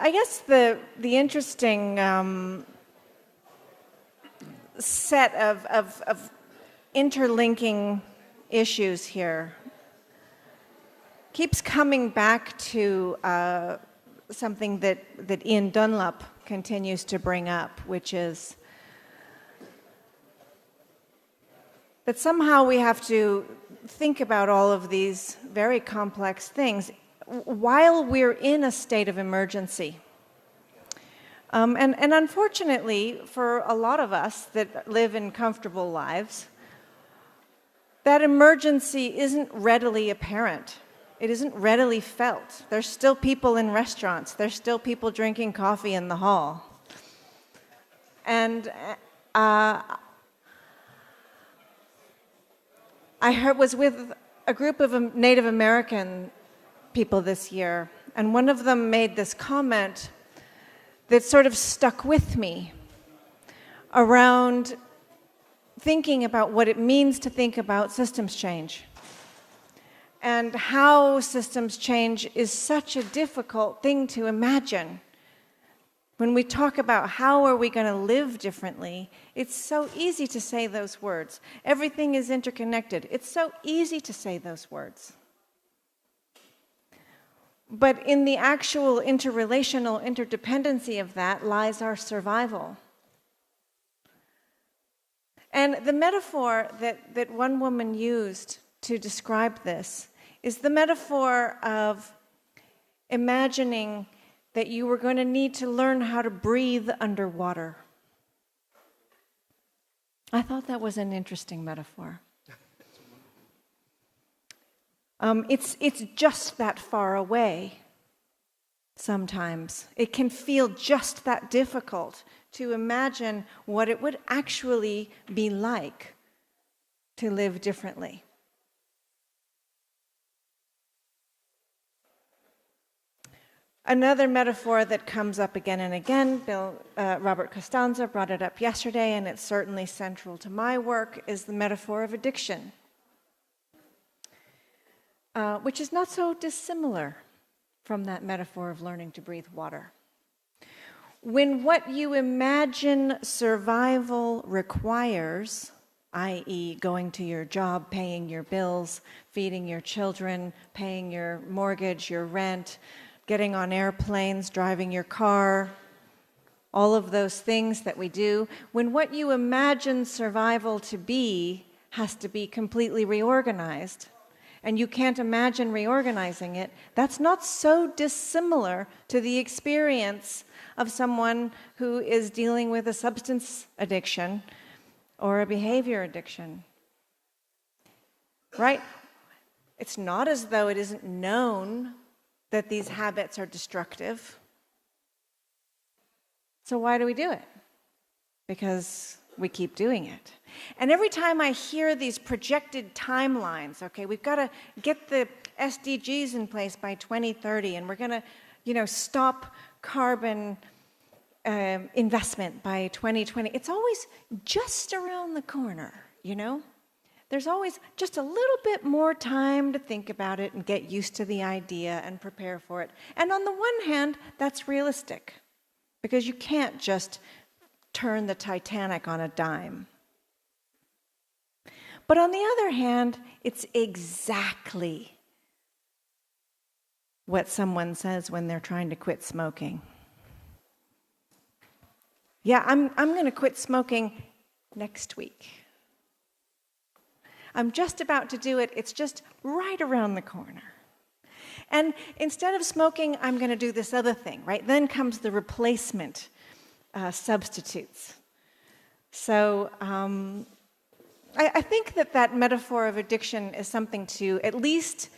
I guess the interesting set of interlinking issues here keeps coming back to something that Ian Dunlop continues to bring up, which is that somehow we have to think about all of these very complex things while we're in a state of emergency. And unfortunately, for a lot of us that live in comfortable lives, that emergency isn't readily apparent. It isn't readily felt. There's still people in restaurants. There's still people drinking coffee in the hall. And I was with a group of Native American people this year, and one of them made this comment that sort of stuck with me around thinking about what it means to think about systems change and how systems change is such a difficult thing to imagine. When we talk about how are we going to live differently, it's so easy to say those words. Everything is interconnected. It's so easy to say those words. But in the actual interrelational interdependency of that lies our survival. And the metaphor that one woman used to describe this is the metaphor of imagining that you were going to need to learn how to breathe underwater. I thought that was an interesting metaphor. It's just that far away sometimes. It can feel just that difficult to imagine what it would actually be like to live differently. Another metaphor that comes up again and again, Robert Costanza brought it up yesterday, and it's certainly central to my work, is the metaphor of addiction, which is not so dissimilar from that metaphor of learning to breathe water. When what you imagine survival requires, i.e. going to your job, paying your bills, feeding your children, paying your mortgage, your rent, getting on airplanes, driving your car, all of those things that we do, when what you imagine survival to be has to be completely reorganized, and you can't imagine reorganizing it, that's not so dissimilar to the experience of someone who is dealing with a substance addiction or a behavior addiction. Right? It's not as though it isn't known that these habits are destructive. So why do we do it? Because we keep doing it. And every time I hear these projected timelines, okay, we've got to get the SDGs in place by 2030, and we're going to, stop carbon investment by 2020. It's always just around the corner, There's always just a little bit more time to think about it and get used to the idea and prepare for it. And on the one hand, that's realistic, because you can't just turn the Titanic on a dime. But on the other hand, it's exactly what someone says when they're trying to quit smoking. Yeah, I'm going to quit smoking next week. I'm just about to do it. It's just right around the corner. And instead of smoking, I'm going to do this other thing, right? Then comes the replacement substitutes. So I think that metaphor of addiction is something to at least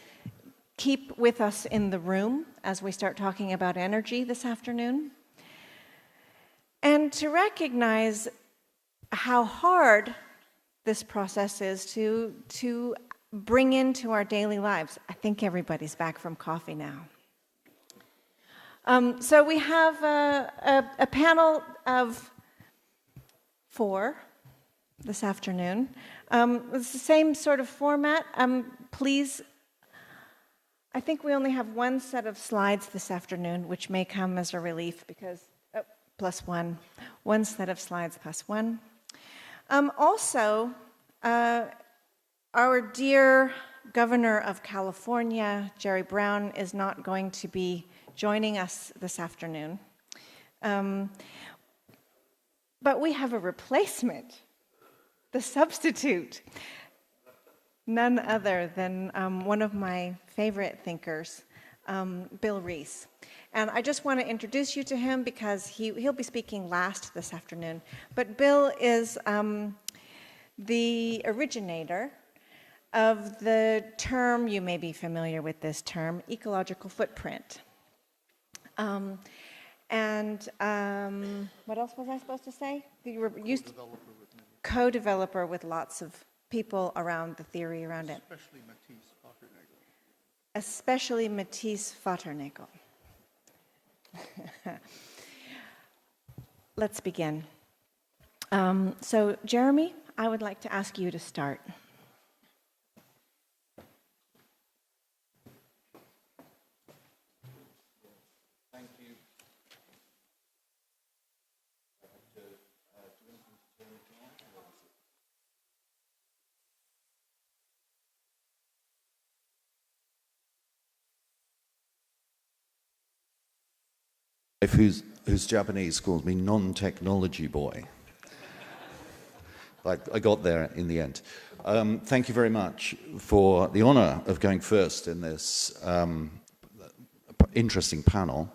keep with us in the room as we start talking about energy this afternoon. And to recognize how hard this process is to bring into our daily lives. I think everybody's back from coffee now. So we have a panel of 4 this afternoon. It's the same sort of format. Please I think we only have one set of slides this afternoon, which may come as a relief because, plus one. One set of slides plus one. Also, our dear Governor of California, Jerry Brown, is not going to be joining us this afternoon. But we have a replacement, the substitute. None other than one of my favorite thinkers, Bill Rees. And I just want to introduce you to him because he'll be speaking last this afternoon. But Bill is the originator of the term, you may be familiar with this term, ecological footprint. What else was I supposed to say? You were co-developer with lots of people around the theory around it. Especially Matisse Vatternagel. Let's begin. So, Jeremy, I would like to ask you to start. Thank you. Who's Japanese calls me non-technology boy. I got there in the end. Thank you very much for the honor of going first in this interesting panel.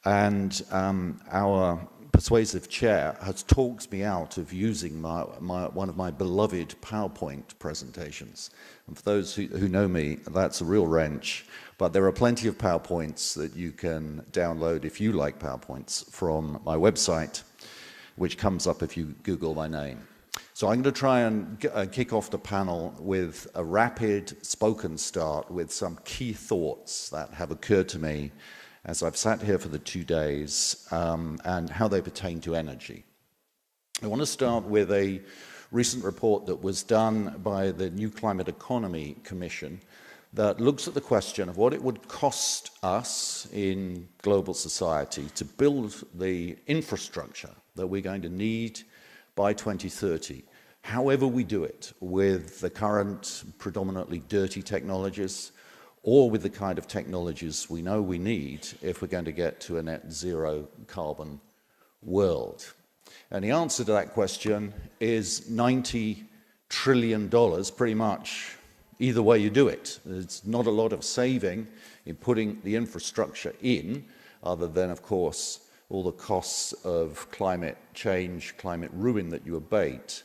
And our persuasive chair has talked me out of using one of my beloved PowerPoint presentations. And for those who know me, that's a real wrench. But there are plenty of PowerPoints that you can download if you like PowerPoints from my website, which comes up if you Google my name. So I'm going to try and kick off the panel with a rapid spoken start with some key thoughts that have occurred to me as I've sat here for the 2 days and how they pertain to energy. I want to start with a recent report that was done by the New Climate Economy Commission that looks at the question of what it would cost us in global society to build the infrastructure that we're going to need by 2030, however we do it, with the current predominantly dirty technologies or with the kind of technologies we know we need if we're going to get to a net zero carbon world. And the answer to that question is $90 trillion, pretty much either way you do it. There's not a lot of saving in putting the infrastructure in, other than, of course, all the costs of climate change, climate ruin that you abate.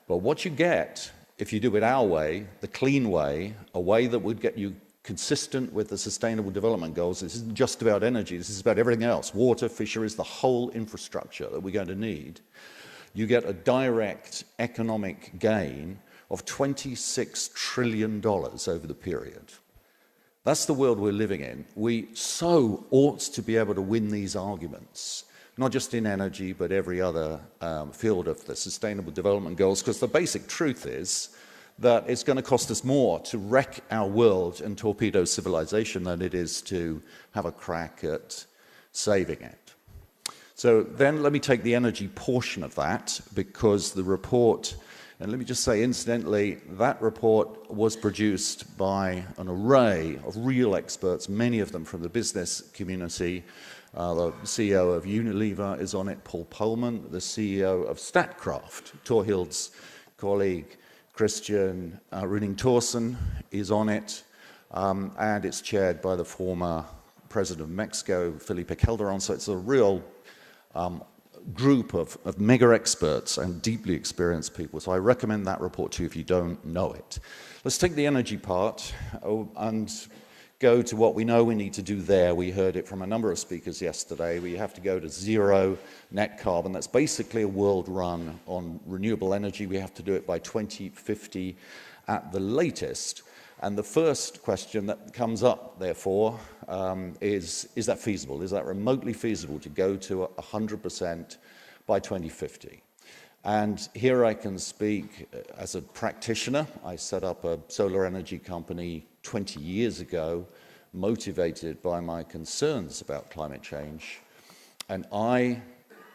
But what you get, if you do it our way, the clean way, a way that would get you consistent with the Sustainable Development Goals, this isn't just about energy, this is about everything else, water, fisheries, the whole infrastructure that we're going to need. You get a direct economic gain of $26 trillion over the period. That's the world we're living in. We so ought to be able to win these arguments, not just in energy, but every other field of the Sustainable Development Goals, because the basic truth is that it's going to cost us more to wreck our world and torpedo civilization than it is to have a crack at saving it. So then let me take the energy portion of that, because the report, and let me just say incidentally, that report was produced by an array of real experts, many of them from the business community. The CEO of Unilever is on it, Paul Pullman, the CEO of Statkraft, Thorhild's colleague, Christian Ruinous is on it, and it's chaired by the former president of Mexico, Felipe Calderon. So it's a real group of mega experts and deeply experienced people. So I recommend that report to you if you don't know it. Let's take the energy part and go to what we know we need to do there. We heard it from a number of speakers yesterday. We have to go to zero net carbon. That's basically a world run on renewable energy. We have to do it by 2050 at the latest. And the first question that comes up, therefore, is that feasible? Is that remotely feasible to go to 100% by 2050? And here I can speak as a practitioner. I set up a solar energy company 20 years ago, motivated by my concerns about climate change, and I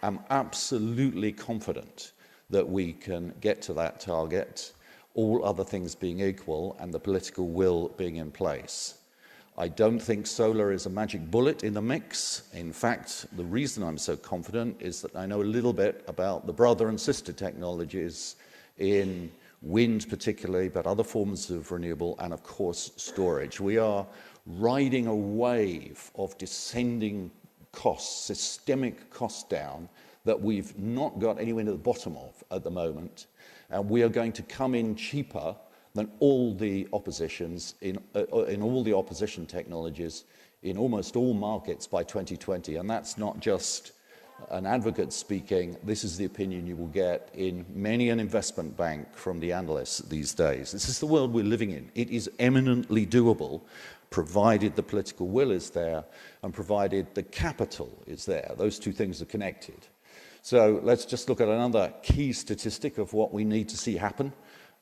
am absolutely confident that we can get to that target, all other things being equal and the political will being in place. I don't think solar is a magic bullet in the mix. In fact, the reason I'm so confident is that I know a little bit about the brother and sister technologies in wind particularly, but other forms of renewable, and of course storage. We are riding a wave of descending costs, systemic cost down, that we've not got anywhere near the bottom of at the moment. And we are going to come in cheaper than all the oppositions in all the opposition technologies in almost all markets by 2020. And that's not just an advocate speaking. This is the opinion you will get in many an investment bank from the analysts these days. This is the world we're living in. It is eminently doable, provided the political will is there and provided the capital is there. Those two things are connected. So let's just look at another key statistic of what we need to see happen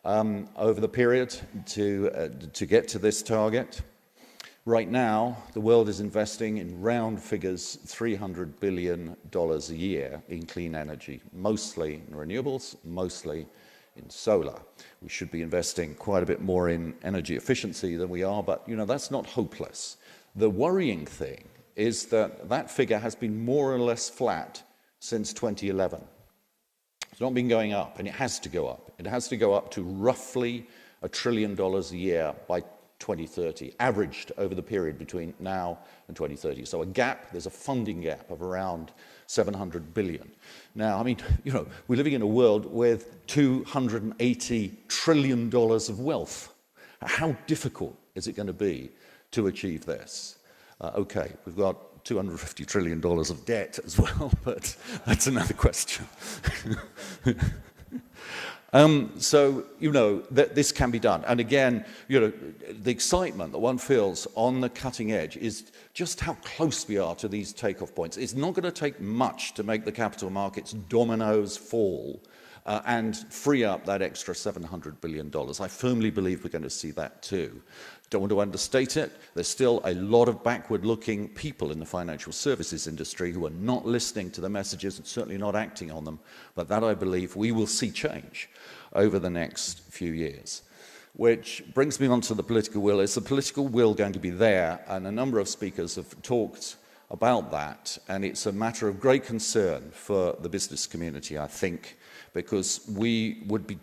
over the period to get to this target. Right now, the world is investing in round figures $300 billion a year in clean energy, mostly in renewables, mostly in solar. We should be investing quite a bit more in energy efficiency than we are, but that's not hopeless. The worrying thing is that that figure has been more or less flat since 2011. It's not been going up, and it has to go up. It has to go up to roughly $1 trillion a year by 2030, averaged over the period between now and 2030. So a gap, there's a funding gap of around 700 billion. Now, we're living in a world with $280 trillion of wealth. How difficult is it going to be to achieve this? Okay, we've got $250 trillion of debt as well, but that's another question. That this can be done. And again, the excitement that one feels on the cutting edge is just how close we are to these takeoff points. It's not going to take much to make the capital markets dominoes fall and free up that extra $700 billion. I firmly believe we're going to see that too. Don't want to understate it. There's still a lot of backward-looking people in the financial services industry who are not listening to the messages and certainly not acting on them. But that, I believe, we will see change over the next few years. Which brings me on to the political will. Is the political will going to be there? And a number of speakers have talked about that. And it's a matter of great concern for the business community, I think, because we would be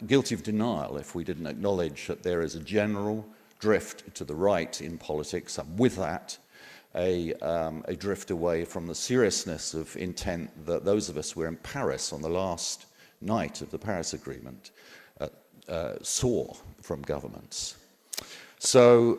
guilty of denial if we didn't acknowledge that there is a general drift to the right in politics, and with that, a drift away from the seriousness of intent that those of us who were in Paris on the last night of the Paris Agreement saw from governments. So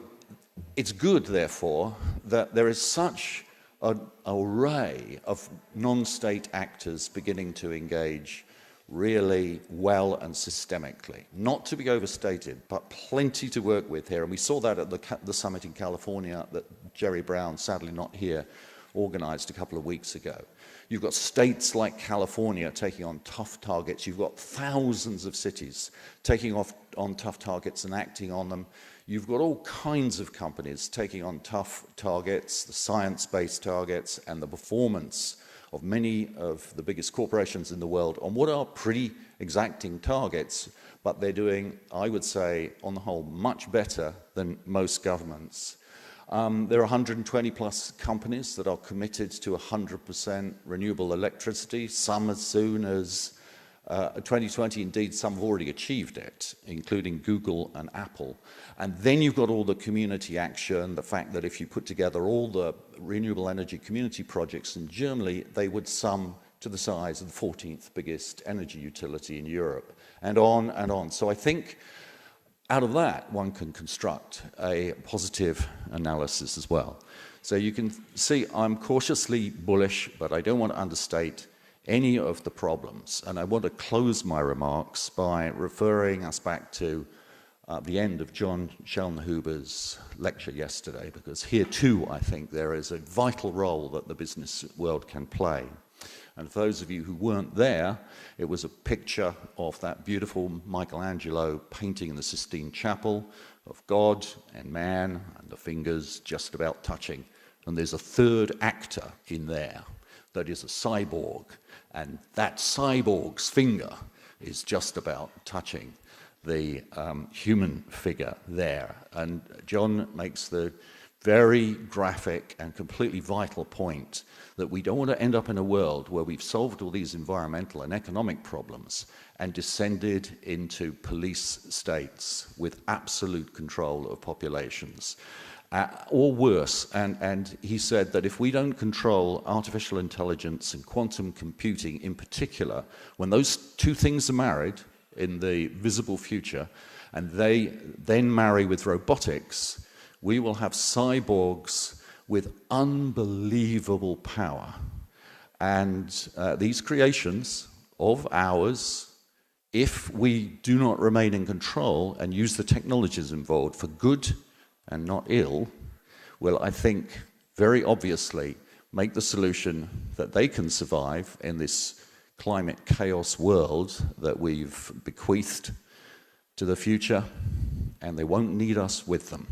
it's good, therefore, that there is such an array of non-state actors beginning to engage really well and systemically. Not to be overstated, but plenty to work with here. And we saw that at the summit in California that Jerry Brown, sadly not here, organized a couple of weeks ago. You've got states like California taking on tough targets. You've got thousands of cities taking on tough targets and acting on them. You've got all kinds of companies taking on tough targets, the science-based targets, and the performance of many of the biggest corporations in the world on what are pretty exacting targets, but they're doing, I would say, on the whole, much better than most governments. There are 120 plus companies that are committed to 100% renewable electricity, some as soon as 2020. Indeed, some have already achieved it, including Google and Apple. And then you've got all the community action, the fact that if you put together all the renewable energy community projects in Germany, they would sum to the size of the 14th biggest energy utility in Europe, and on and on. So I think out of that, one can construct a positive analysis as well. So you can see I'm cautiously bullish, but I don't want to understate any of the problems. And I want to close my remarks by referring us back to the end of John Schellenhuber's lecture yesterday, because here too I think there is a vital role that the business world can play. And for those of you who weren't there, it was a picture of that beautiful Michelangelo painting in the Sistine Chapel of God and man and the fingers just about touching. And there's a third actor in there that is a cyborg, and that cyborg's finger is just about touching the human figure there. And John makes the very graphic and completely vital point that we don't want to end up in a world where we've solved all these environmental and economic problems and descended into police states with absolute control of populations. Or worse, and he said that if we don't control artificial intelligence and quantum computing in particular, when those two things are married in the visible future, and they then marry with robotics, we will have cyborgs with unbelievable power. And these creations of ours, if we do not remain in control and use the technologies involved for good and not ill, will, I think, very obviously make the solution that they can survive in this climate chaos world that we've bequeathed to the future, and they won't need us with them.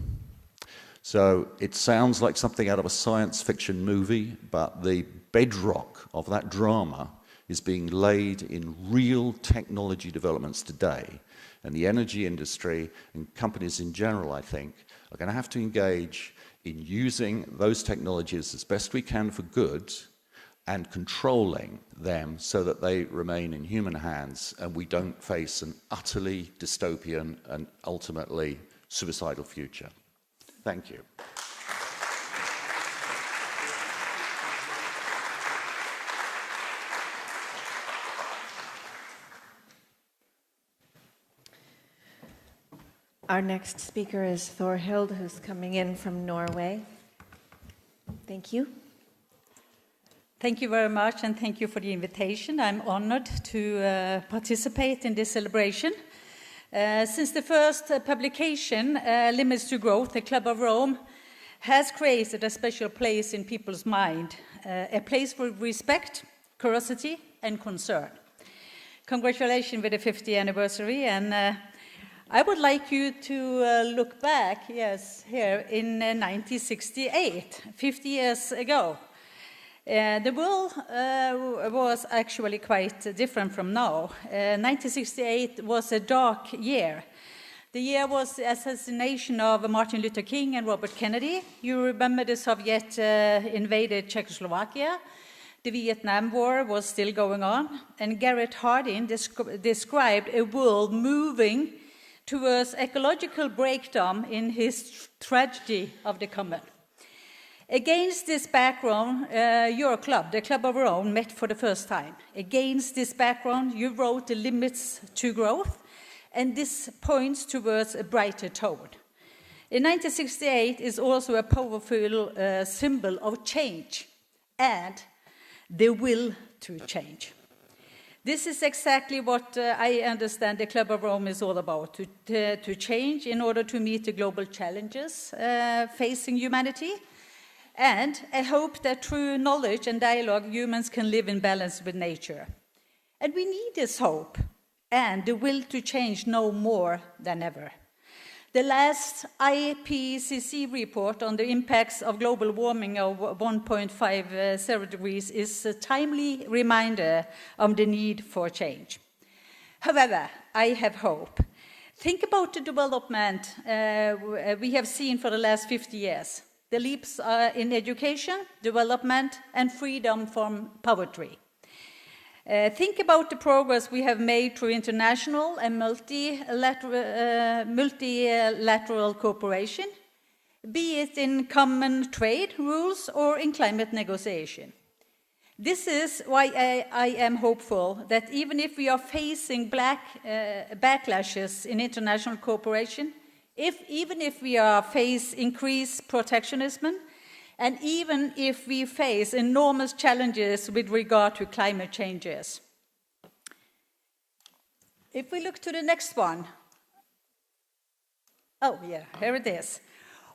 So it sounds like something out of a science fiction movie, but the bedrock of that drama is being laid in real technology developments today. And the energy industry and companies in general, I think, are going to have to engage in using those technologies as best we can for good and controlling them so that they remain in human hands and we don't face an utterly dystopian and ultimately suicidal future. Thank you. Our next speaker is Thor Hilde, who's coming in from Norway. Thank you. Thank you very much, and thank you for the invitation. I'm honored to participate in this celebration. Since the first publication, Limits to Growth, the Club of Rome has created a special place in people's mind, a place for respect, curiosity, and concern. Congratulations with the 50th anniversary, and I would like you to look back, yes, here in 1968, 50 years ago. The world was actually quite different from now. 1968 was a dark year. The year was the assassination of Martin Luther King and Robert Kennedy. You remember the Soviet invaded Czechoslovakia. The Vietnam War was still going on. And Garrett Hardin described a world moving towards ecological breakdown in his Tragedy of the Common. Against this background, your club, the Club of Rome, met for the first time. Against this background, you wrote the Limits to Growth, and this points towards a brighter tone. In 1968 is also a powerful symbol of change and the will to change. This is exactly what I understand the Club of Rome is all about, to change in order to meet the global challenges facing humanity. And I hope that through knowledge and dialogue, humans can live in balance with nature. And we need this hope and the will to change no more than ever. The last IPCC report on the impacts of global warming of 1.50 degrees is a timely reminder of the need for change. However, I have hope. Think about the development we have seen for the last 50 years. The leaps in education, development, and freedom from poverty. Think about the progress we have made through international and multilateral cooperation, be it in common trade rules or in climate negotiation. This is why I am hopeful that even if we are facing backlashes in international cooperation, even if we face increased protectionism, and even if we face enormous challenges with regard to climate changes. If we look to the next one. Oh, yeah, here it is.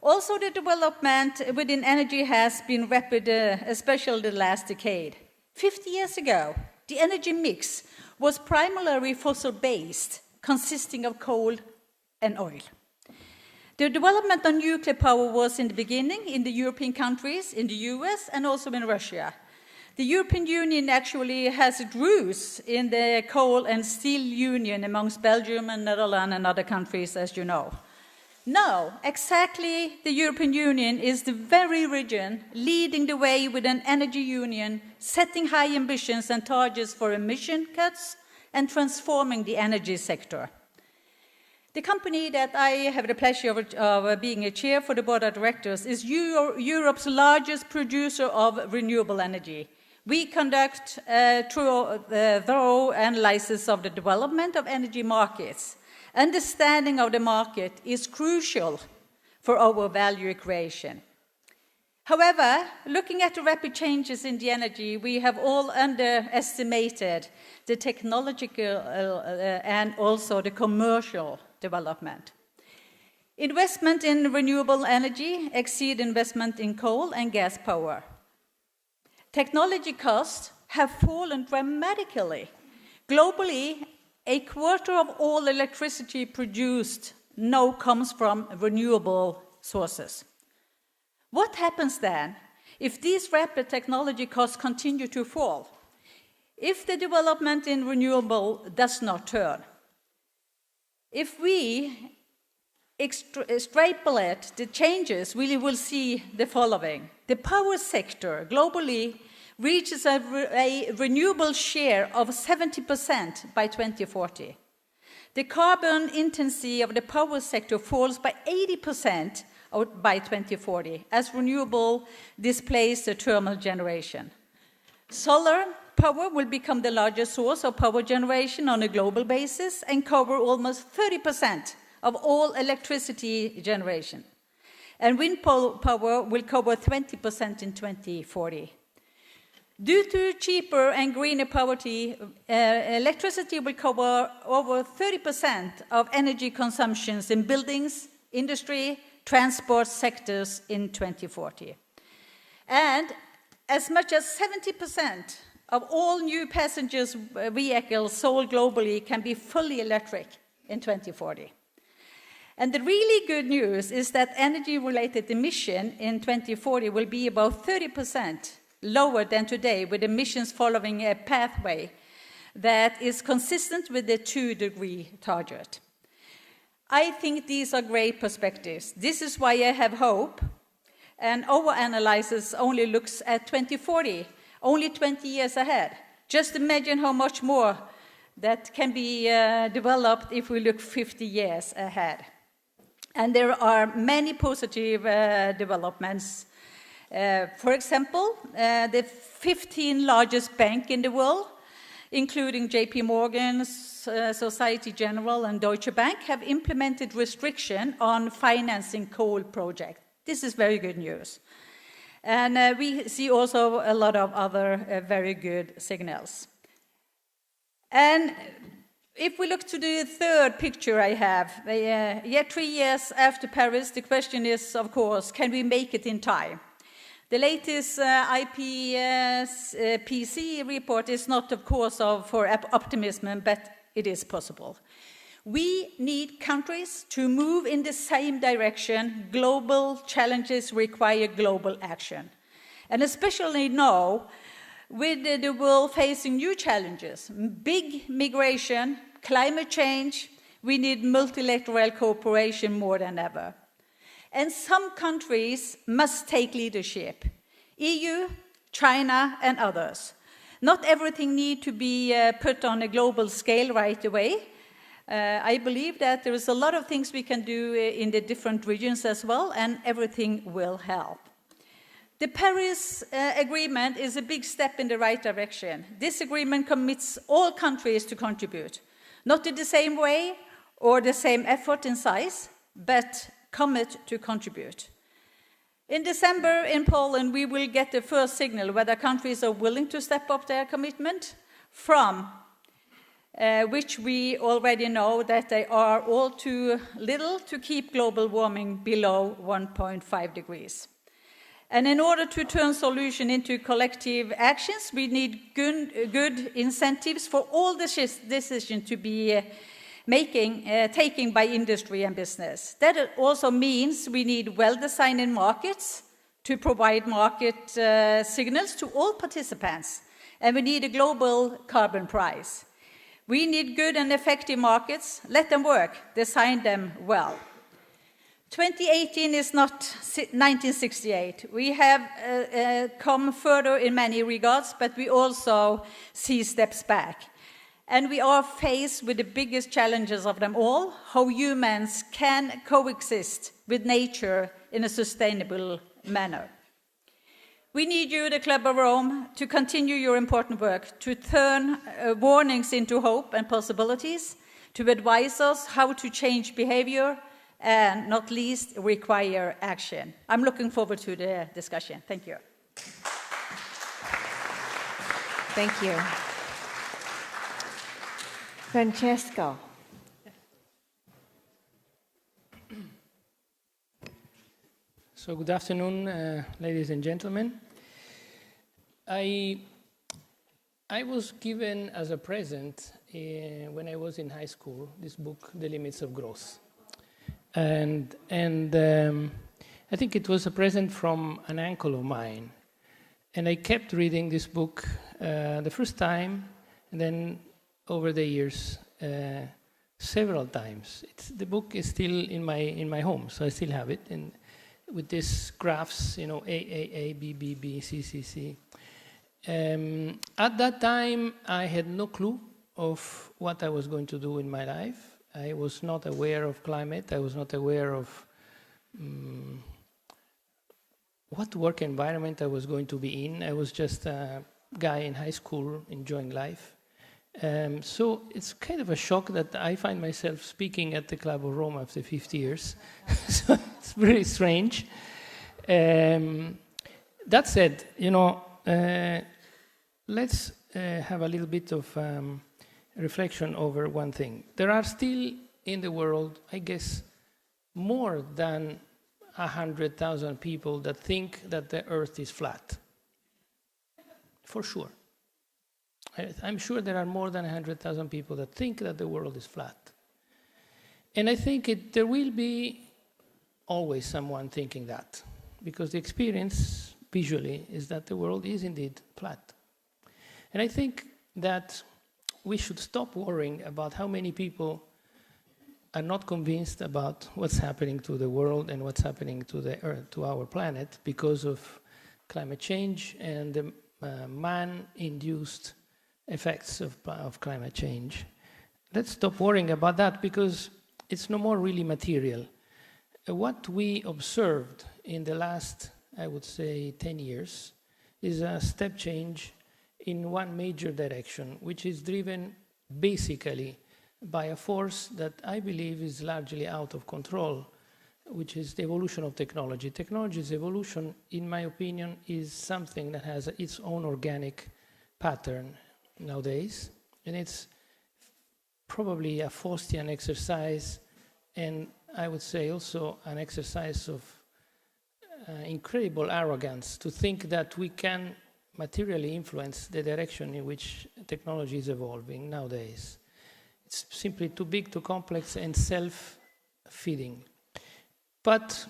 Also, the development within energy has been rapid, especially the last decade. 50 years ago, the energy mix was primarily fossil-based, consisting of coal and oil. The development of nuclear power was in the beginning in the European countries, in the US, and also in Russia. The European Union actually has its roots in the coal and steel union amongst Belgium and Netherlands and other countries, as you know. Now, exactly, the European Union is the very region leading the way with an energy union, setting high ambitions and targets for emission cuts and transforming the energy sector. The company that I have the pleasure of being a chair for the board of directors is Europe's largest producer of renewable energy. We conduct thorough analysis of the development of energy markets. Understanding of the market is crucial for our value creation. However, looking at the rapid changes in the energy, we have all underestimated the technological and also the commercial development. Investment in renewable energy exceed investment in coal and gas power. Technology costs have fallen dramatically. Globally, a quarter of all electricity produced now comes from renewable sources. What happens then if these rapid technology costs continue to fall? If the development in renewable does not turn? If we extrapolate the changes, we will see the following. The power sector globally reaches a renewable share of 70% by 2040. The carbon intensity of the power sector falls by 80% by 2040 as renewable displaces the thermal generation. Solar power will become the largest source of power generation on a global basis and cover almost 30% of all electricity generation. And wind power will cover 20% in 2040. Due to cheaper and greener power, electricity will cover over 30% of energy consumptions in buildings, industry, transport sectors in 2040. And as much as 70% of all new passenger vehicles sold globally can be fully electric in 2040. And the really good news is that energy-related emission in 2040 will be about 30% lower than today, with emissions following a pathway that is consistent with the 2-degree target. I think these are great perspectives. This is why I have hope, and our analysis only looks at 2040, only 20 years ahead. Just imagine how much more that can be developed if we look 50 years ahead. And there are many positive developments. For example, the 15 largest banks in the world, including JP Morgan, Societe Generale, and Deutsche Bank, have implemented restriction on financing coal projects. This is very good news. And we see also a lot of other very good signals. And if we look to the third picture I have, 3 years after Paris, the question is, of course, can we make it in time? The latest IPCC report is not, of course, for optimism, but it is possible. We need countries to move in the same direction. Global challenges require global action. And especially now, with the world facing new challenges, big migration, climate change, we need multilateral cooperation more than ever. And some countries must take leadership. EU, China, and others. Not everything needs to be put on a global scale right away. I believe that there is a lot of things we can do in the different regions as well, and everything will help. The Paris Agreement is a big step in the right direction. This agreement commits all countries to contribute, not in the same way or the same effort in size, but commit to contribute. In December in Poland, we will get the first signal whether countries are willing to step up their commitment from which we already know that they are all too little to keep global warming below 1.5 degrees. And in order to turn solution into collective actions, we need good incentives for all decisions to be taken by industry and business. That also means we need well-designed markets to provide market signals to all participants. And we need a global carbon price. We need good and effective markets. Let them work. Design them well. 2018 is not 1968. We have come further in many regards, but we also see steps back. And we are faced with the biggest challenges of them all, how humans can coexist with nature in a sustainable manner. We need you, the Club of Rome, to continue your important work, to turn warnings into hope and possibilities, to advise us how to change behavior, and not least, require action. I'm looking forward to the discussion. Thank you. Thank you. Francesco. So good afternoon, ladies and gentlemen. I was given as a present when I was in high school this book, The Limits of Growth. And I think it was a present from an uncle of mine. And I kept reading this book the first time, and then over the years, several times. The book is still in my home, so I still have it. And with these graphs, you know, A, B, B, B, C, C, C. At that time, I had no clue of what I was going to do in my life. I was not aware of climate. I was not aware of what work environment I was going to be in. I was just a guy in high school enjoying life. So it's kind of a shock that I find myself speaking at the Club of Rome after 50 years. So it's very strange. That said, you know, let's have a little bit of reflection over one thing. There are still in the world, I guess, more than 100,000 people that think that the Earth is flat. For sure. I'm sure there are more than 100,000 people that think that the world is flat. And I think there will be always someone thinking that, because the experience visually is that the world is indeed flat. And I think that we should stop worrying about how many people are not convinced about what's happening to the world and what's happening to the Earth, to our planet, because of climate change and the man-induced effects of climate change. Let's stop worrying about that, because it's no more really material. What we observed in the last, I would say, 10 years is a step change in one major direction, which is driven basically by a force that I believe is largely out of control, which is the evolution of technology. Technology's evolution, in my opinion, is something that has its own organic pattern nowadays, and it's probably a Faustian exercise, and I would say also an exercise of incredible arrogance to think that we can materially influence the direction in which technology is evolving nowadays. It's simply too big, too complex, and self-feeding. But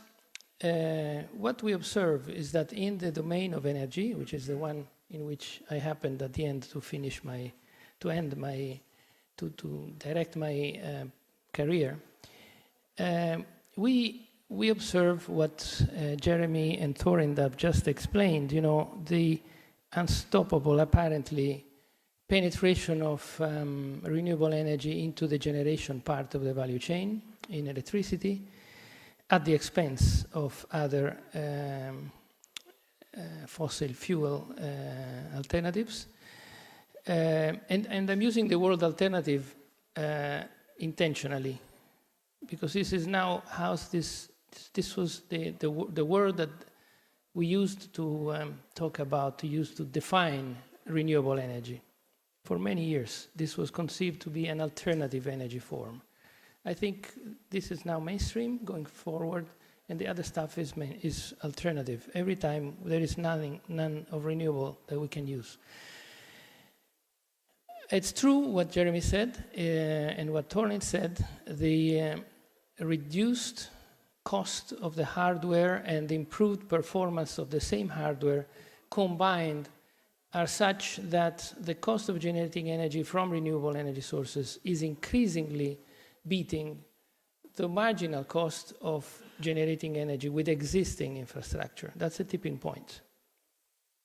what we observe is that in the domain of energy, which is the one in which I happened at the end to direct my career, we observe what Jeremy and Thorhild have just explained. You know, the unstoppable, apparently, penetration of renewable energy into the generation part of the value chain in electricity, at the expense of other fossil fuel alternatives. And I'm using the word alternative intentionally, because this is now how this was the word that we used to to define renewable energy. For many years, this was conceived to be an alternative energy form. I think this is now mainstream going forward, and the other stuff is alternative. Every time there is none of renewable that we can use. It's true what Jeremy said and what Thorhild said. The reduced cost of the hardware and the improved performance of the same hardware combined are such that the cost of generating energy from renewable energy sources is increasingly beating the marginal cost of generating energy with existing infrastructure. That's a tipping point.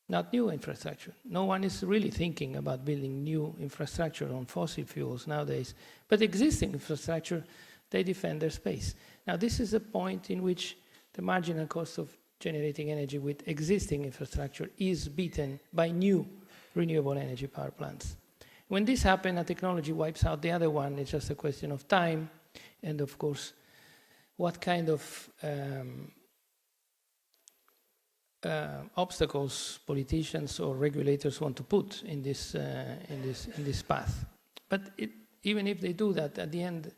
Not new infrastructure. No one is really thinking about building new infrastructure on fossil fuels nowadays. But existing infrastructure, they defend their space. Now, this is a point in which the marginal cost of generating energy with existing infrastructure is beaten by new renewable energy power plants. When this happens, a technology wipes out the other one. It's just a question of time. And of course, what kind of obstacles politicians or regulators want to put in this path. But even if they do that, at the end,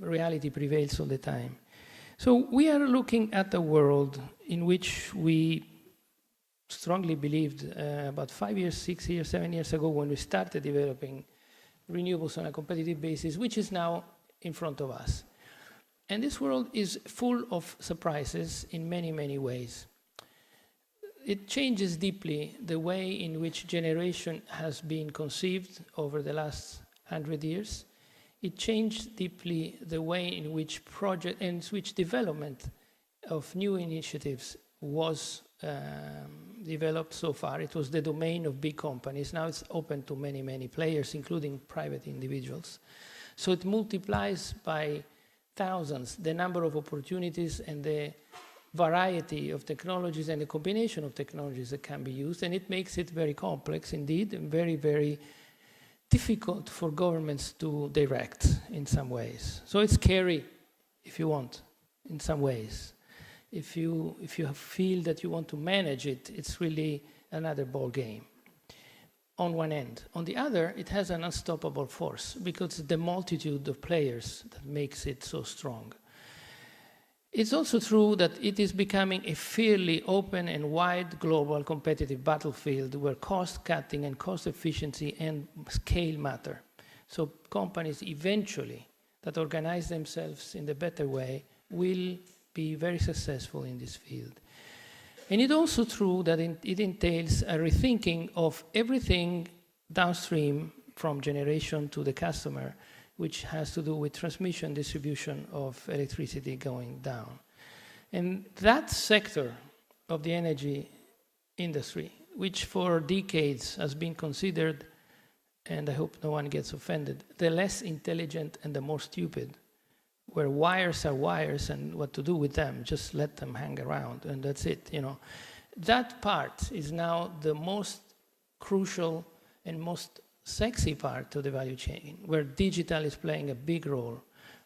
reality prevails all the time. So we are looking at a world in which we strongly believed about 5 years, 6 years, 7 years ago when we started developing renewables on a competitive basis, which is now in front of us. And this world is full of surprises in many, many ways. It changes deeply the way in which generation has been conceived over the last 100 years. It changed deeply the way in which project and which development of new initiatives was developed so far. It was the domain of big companies. Now it's open to many, many players, including private individuals. So it multiplies by thousands the number of opportunities and the variety of technologies and the combination of technologies that can be used. And it makes it very complex indeed, and very, very difficult for governments to direct in some ways. So it's scary, if you want, in some ways. If you feel that you want to manage it, it's really another ball game on one end. On the other, it has an unstoppable force because the multitude of players that makes it so strong. It's also true that it is becoming a fairly open and wide global competitive battlefield where cost cutting and cost efficiency and scale matter. So companies eventually that organize themselves in the better way will be very successful in this field. And it's also true that it entails a rethinking of everything downstream from generation to the customer, which has to do with transmission, distribution of electricity going down. And that sector of the energy industry, which for decades has been considered, and I hope no one gets offended, the less intelligent and the more stupid, where wires are wires and what to do with them, just let them hang around and that's it, you know. That part is now the most crucial and most sexy part of the value chain, where digital is playing a big role,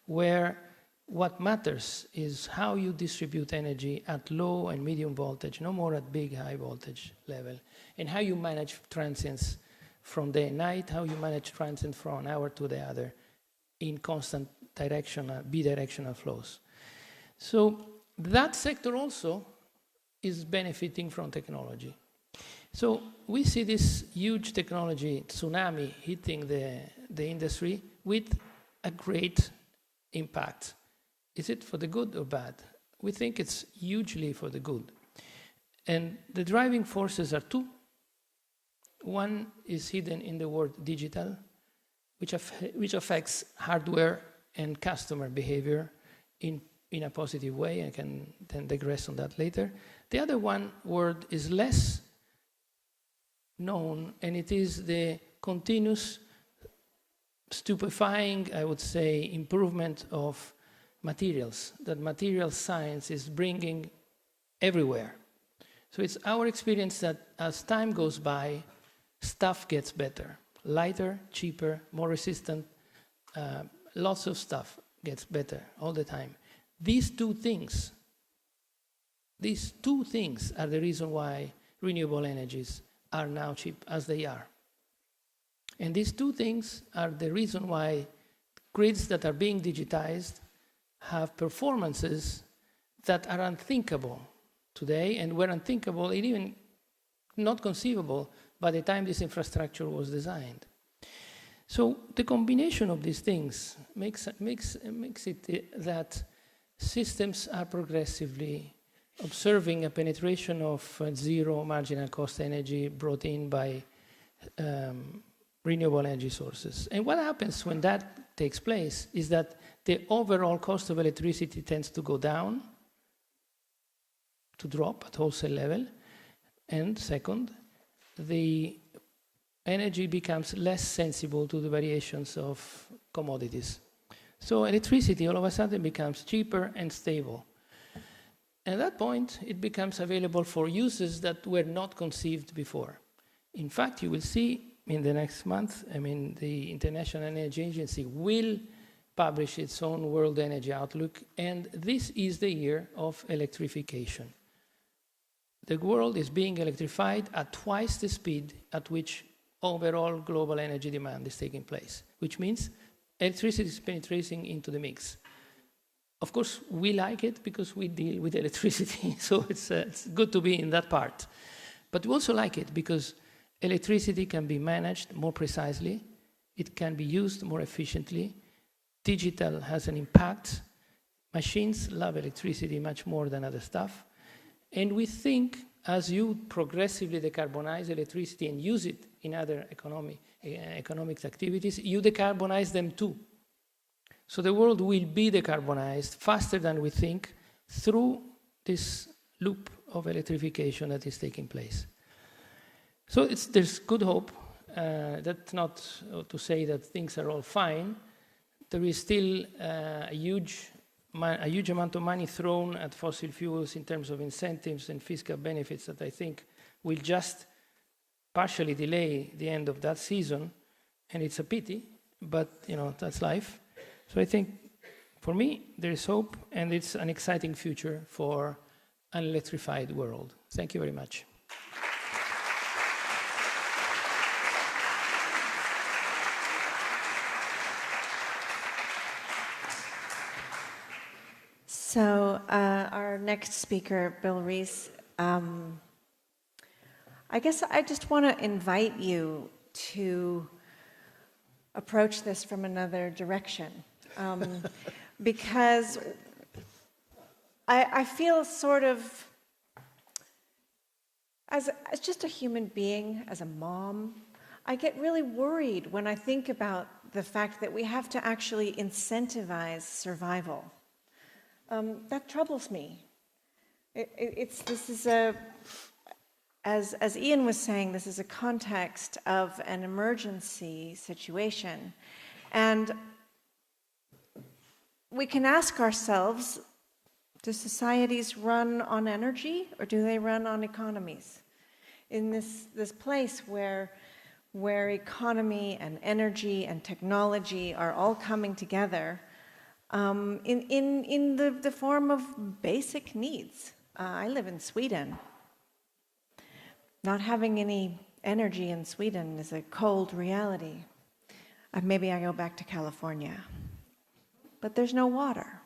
where what matters is how you distribute energy at low and medium voltage, no more at big high voltage level, and how you manage transients from day and night, how you manage transients from an hour to the other in constant bidirectional flows. So that sector also is benefiting from technology. So we see this huge technology tsunami hitting the industry with a great impact. Is it for the good or bad? We think it's hugely for the good. And the driving forces are two. One is hidden in the word digital, which affects hardware and customer behavior in a positive way. I can then digress on that later. The other one word is less known, and it is the continuous stupefying, I would say, improvement of materials that material science is bringing everywhere. So it's our experience that as time goes by, stuff gets better, lighter, cheaper, more resistant, lots of stuff gets better all the time. These two things are the reason why renewable energies are now cheap as they are. And these two things are the reason why grids that are being digitized have performances that are unthinkable today and were unthinkable and even not conceivable by the time this infrastructure was designed. So the combination of these things makes it that systems are progressively observing a penetration of zero marginal cost energy brought in by renewable energy sources. And what happens when that takes place is that the overall cost of electricity tends to go down, to drop at wholesale level. And second, the energy becomes less sensible to the variations of commodities. So electricity all of a sudden becomes cheaper and stable. At that point, it becomes available for uses that were not conceived before. In fact, you will see in the next month, the International Energy Agency will publish its own World Energy Outlook, and this is the year of electrification. The world is being electrified at twice the speed at which overall global energy demand is taking place, which means electricity is penetrating into the mix. Of course, we like it because we deal with electricity, so it's good to be in that part. But we also like it because electricity can be managed more precisely, it can be used more efficiently, digital has an impact, machines love electricity much more than other stuff, and we think as you progressively decarbonize electricity and use it in other economic activities, you decarbonize them too. So the world will be decarbonized faster than we think through this loop of electrification that is taking place. So there's good hope. That's not to say that things are all fine. There is still a huge amount of money thrown at fossil fuels in terms of incentives and fiscal benefits that I think will just partially delay the end of that season, and it's a pity, but that's life. So I think, for me, there is hope, and it's an exciting future for an electrified world. Thank you very much. So our next speaker, Bill Rees, I guess I just want to invite you to approach this from another direction, because I feel sort of, as just a human being, as a mom, I get really worried when I think about the fact that we have to actually incentivize survival. That troubles me. As Ian was saying, this is a context of an emergency situation. And we can ask ourselves, do societies run on energy or do they run on economies? In this place where economy and energy and technology are all coming together, in the form of basic needs. I live in Sweden. Not having any energy in Sweden is a cold reality. Maybe I go back to California. But there's no water.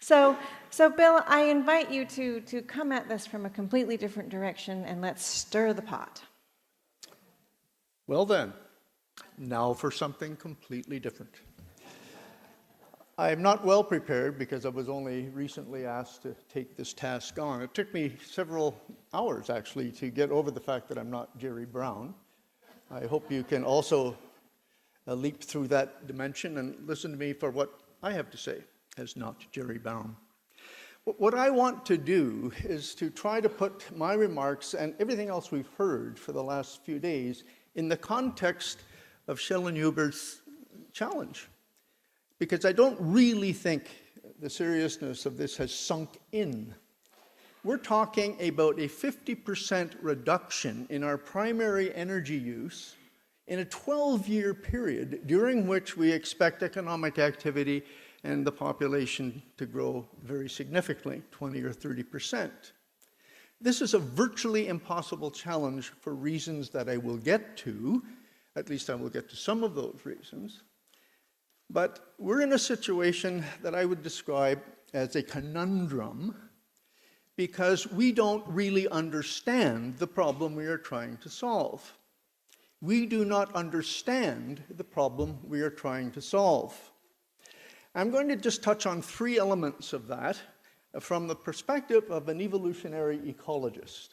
So Bill, I invite you to come at this from a completely different direction, and let's stir the pot. Well then. Now for something completely different. I am not well prepared because I was only recently asked to take this task on. It took me several hours, actually, to get over the fact that I'm not Jerry Brown. I hope you can also leap through that dimension and listen to me for what I have to say as not Jerry Brown. What I want to do is to try to put my remarks and everything else we've heard for the last few days in the context of Schellenhubert's challenge, because I don't really think the seriousness of this has sunk in. We're talking about a 50% reduction in our primary energy use in a 12-year period during which we expect economic activity and the population to grow very significantly, 20 or 30%. This is a virtually impossible challenge for reasons that I will get to. At least I will get to some of those reasons. But we're in a situation that I would describe as a conundrum because we don't really understand the problem we are trying to solve. We do not understand the problem we are trying to solve. I'm going to just touch on 3 elements of that from the perspective of an evolutionary ecologist.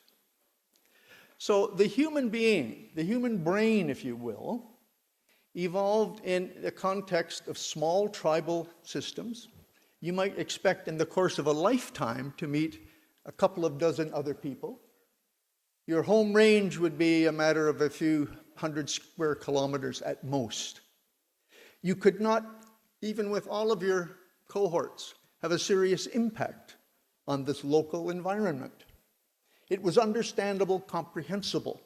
So the human being, the human brain, if you will, evolved in the context of small tribal systems. You might expect in the course of a lifetime to meet a couple of dozen other people. Your home range would be a matter of a few hundred square kilometers at most. You could not, even with all of your cohorts, have a serious impact on this local environment. It was understandable, comprehensible,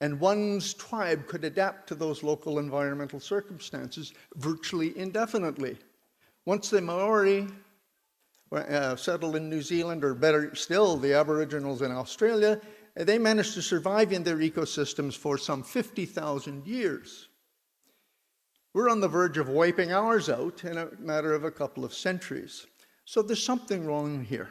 and one's tribe could adapt to those local environmental circumstances virtually indefinitely. Once the Maori settled in New Zealand, or better still, the Aboriginals in Australia, they managed to survive in their ecosystems for some 50,000 years. We're on the verge of wiping ours out in a matter of a couple of centuries. So there's something wrong here.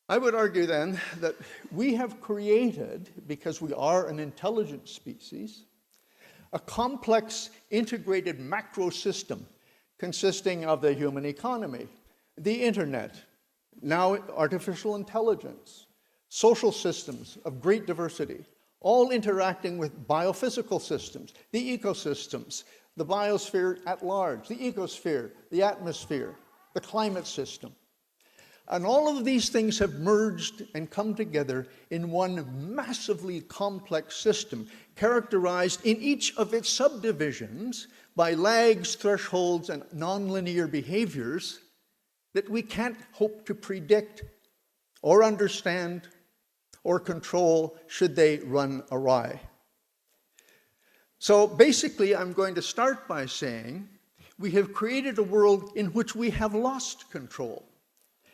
I would argue then that we have created, because we are an intelligent species, a complex integrated macro system consisting of the human economy, the internet, now artificial intelligence, social systems of great diversity, all interacting with biophysical systems, the ecosystems, the biosphere at large, the ecosphere, the atmosphere, the climate system. And all of these things have merged and come together in one massively complex system, characterized in each of its subdivisions by lags, thresholds, and nonlinear behaviors that we can't hope to predict or understand or control should they run awry. So basically, I'm going to start by saying we have created a world in which we have lost control.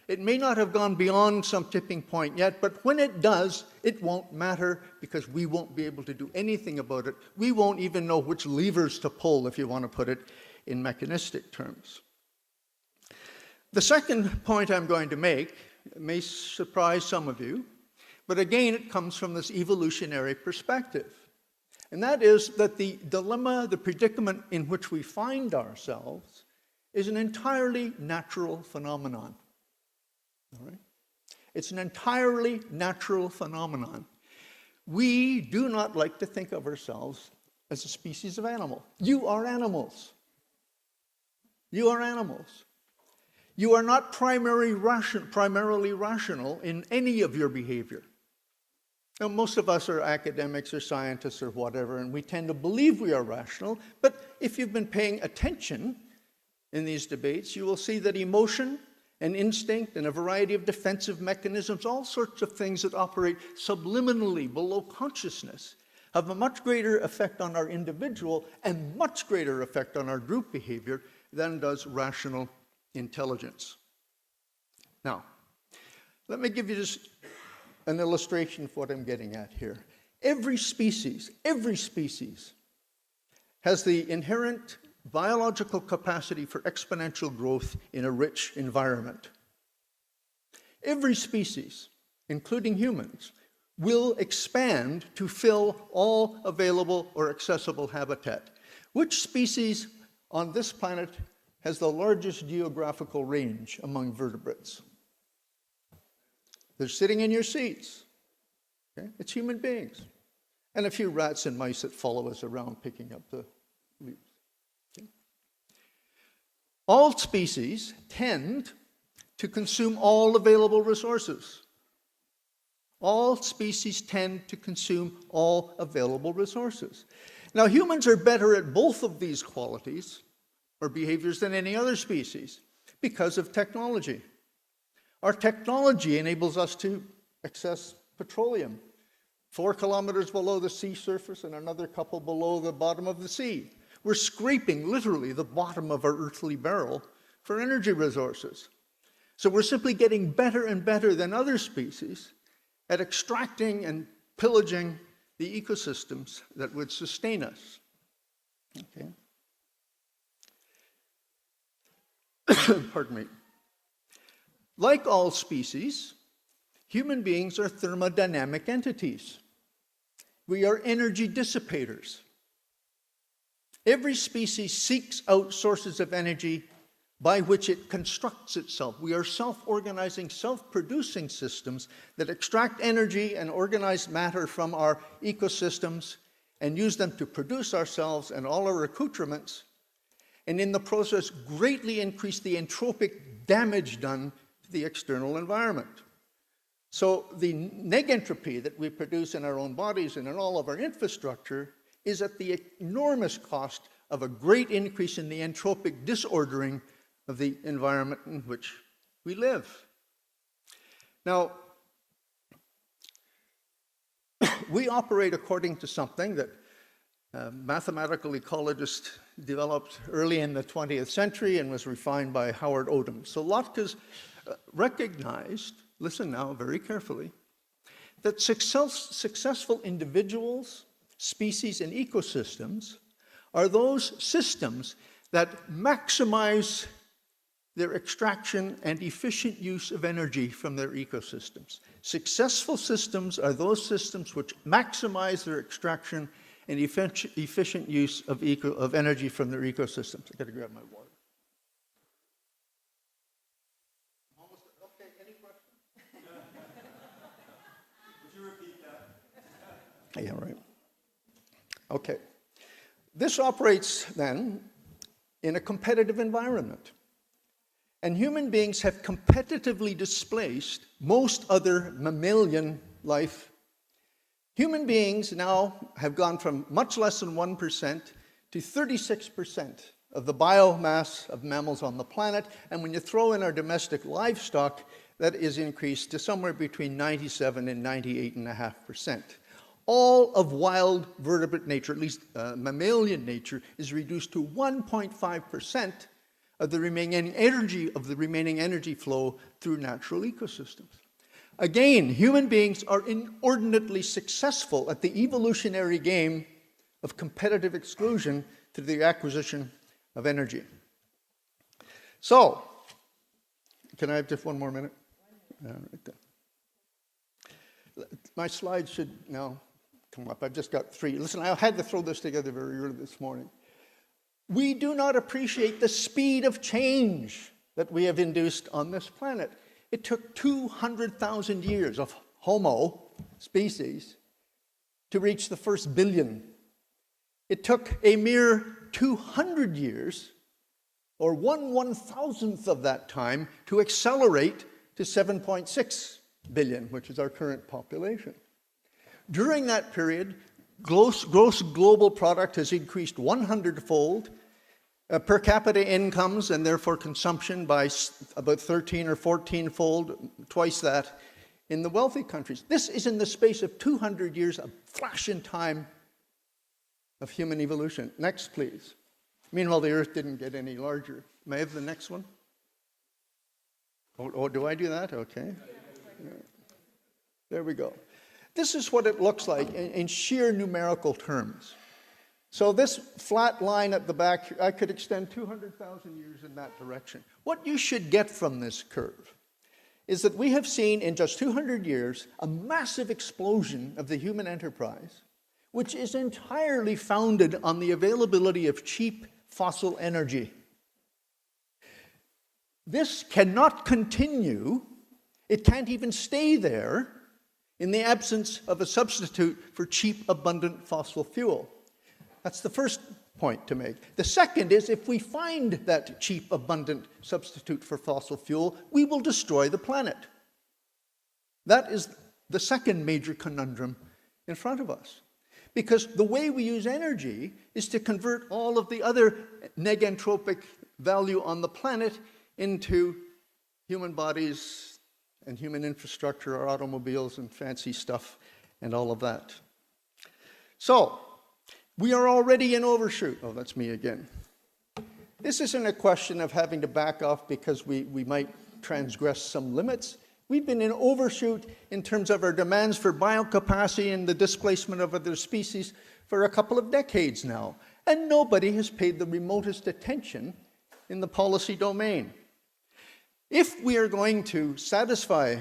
It may not have gone beyond some tipping point yet, but when it does, it won't matter because we won't be able to do anything about it. We won't even know which levers to pull, if you want to put it in mechanistic terms. The second point I'm going to make may surprise some of you, but again, it comes from this evolutionary perspective. And that is that the dilemma, the predicament in which we find ourselves is an entirely natural phenomenon. All right? It's an entirely natural phenomenon. We do not like to think of ourselves as a species of animal. You are animals. You are animals. You are not primarily rational in any of your behavior. Now, most of us are academics or scientists or whatever, and we tend to believe we are rational, but if you've been paying attention in these debates, you will see that emotion and instinct and a variety of defensive mechanisms, all sorts of things that operate subliminally below consciousness, have a much greater effect on our individual and much greater effect on our group behavior than does rational intelligence. Now, let me give you just an illustration of what I'm getting at here. Every species has the inherent biological capacity for exponential growth in a rich environment. Every species, including humans, will expand to fill all available or accessible habitat. Which species on this planet has the largest geographical range among vertebrates? They're sitting in your seats. Okay? It's human beings. And a few rats and mice that follow us around picking up the leaves. All species tend to consume all available resources. All species tend to consume all available resources. Now, humans are better at both of these qualities or behaviors than any other species because of technology. Our technology enables us to access petroleum 4 kilometers below the sea surface and another couple below the bottom of the sea. We're scraping, literally, the bottom of our earthly barrel for energy resources. So we're simply getting better and better than other species at extracting and pillaging the ecosystems that would sustain us. Okay? pardon me. Like all species, human beings are thermodynamic entities. We are energy dissipators. Every species seeks out sources of energy by which it constructs itself. We are self-organizing, self-producing systems that extract energy and organized matter from our ecosystems and use them to produce ourselves and all our accoutrements, and in the process greatly increase the entropic damage done to the external environment. So the negentropy that we produce in our own bodies and in all of our infrastructure is at the enormous cost of a great increase in the entropic disordering of the environment in which we live. Now, we operate according to something that a mathematical ecologist developed early in the 20th century and was refined by Howard Odum. So Lotka's recognized, listen now very carefully, that successful individuals, species, and ecosystems are those systems that maximize their extraction and efficient use of energy from their ecosystems. Successful systems are those systems which maximize their extraction and efficient use of energy from their ecosystems. I gotta grab my water. Okay, any questions? Would you repeat that? Yeah, right. Okay. This operates then in a competitive environment. And human beings have competitively displaced most other mammalian life. Human beings now have gone from much less than 1% to 36% of the biomass of mammals on the planet. And when you throw in our domestic livestock, that is increased to somewhere between 97 and 98.5%. All of wild vertebrate nature, at least mammalian nature, is reduced to 1.5% of the remaining energy flow through natural ecosystems. Again, human beings are inordinately successful at the evolutionary game of competitive exclusion through the acquisition of energy. So, can I have just one more minute? Right there. My slides should now come up. I've just got 3. Listen, I had to throw this together very early this morning. We do not appreciate the speed of change that we have induced on this planet. It took 200,000 years of Homo species to reach the first billion. It took a mere 200 years, or 1/1000th of that time, to accelerate to 7.6 billion, which is our current population. During that period, gross global product has increased 100-fold, per capita incomes and therefore consumption by about 13 or 14-fold, twice that in the wealthy countries. This is in the space of 200 years, a flash in time of human evolution. Next, please. Meanwhile, the Earth didn't get any larger. May I have the next one? Oh, do I do that? Okay. There we go. This is what it looks like in sheer numerical terms. So this flat line at the back, I could extend 200,000 years in that direction. What you should get from this curve is that we have seen in just 200 years a massive explosion of the human enterprise, which is entirely founded on the availability of cheap fossil energy. This cannot continue. It can't even stay there in the absence of a substitute for cheap, abundant fossil fuel. That's the first point to make. The second is, if we find that cheap, abundant substitute for fossil fuel, we will destroy the planet. That is the second major conundrum in front of us. Because the way we use energy is to convert all of the other negentropic value on the planet into human bodies and human infrastructure, our automobiles and fancy stuff and all of that. So, we are already in overshoot. Oh, that's me again. This isn't a question of having to back off because we might transgress some limits. We've been in overshoot in terms of our demands for biocapacity and the displacement of other species for a couple of decades now. And nobody has paid the remotest attention in the policy domain. If we are going to satisfy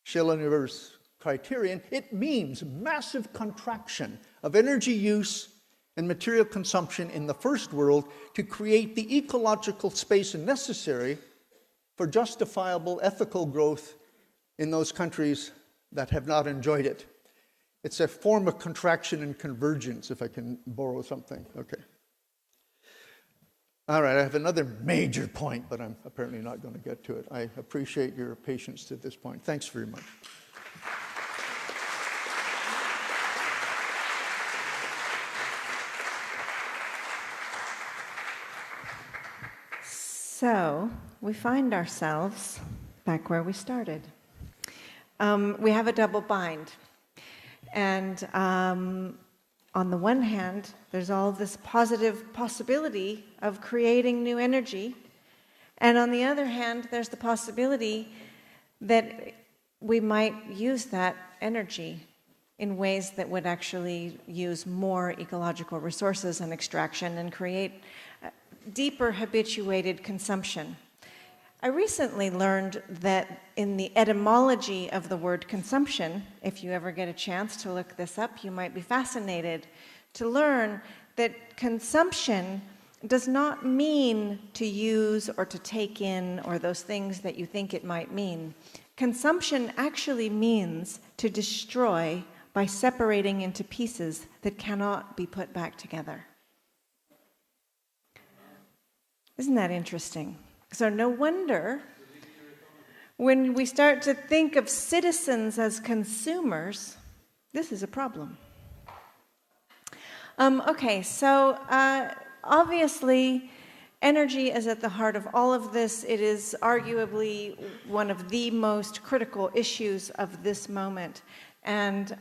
Schiller's criterion, it means massive contraction of energy use and material consumption in the first world to create the ecological space necessary for justifiable ethical growth in those countries that have not enjoyed it. It's a form of contraction and convergence, if I can borrow something. Okay. All right, I have another major point, but I'm apparently not going to get to it. I appreciate your patience to this point. Thanks very much. So we find ourselves back where we started. We have a double bind. And on the one hand, there's all this positive possibility of creating new energy. And on the other hand, there's the possibility that we might use that energy in ways that would actually use more ecological resources and extraction and create deeper habituated consumption. I recently learned that in the etymology of the word consumption, if you ever get a chance to look this up, you might be fascinated to learn that consumption does not mean to use or to take in or those things that you think it might mean. Consumption actually means to destroy by separating into pieces that cannot be put back together. Isn't that interesting? So no wonder when we start to think of citizens as consumers, this is a problem. Okay, so obviously energy is at the heart of all of this. It is arguably one of the most critical issues of this moment. And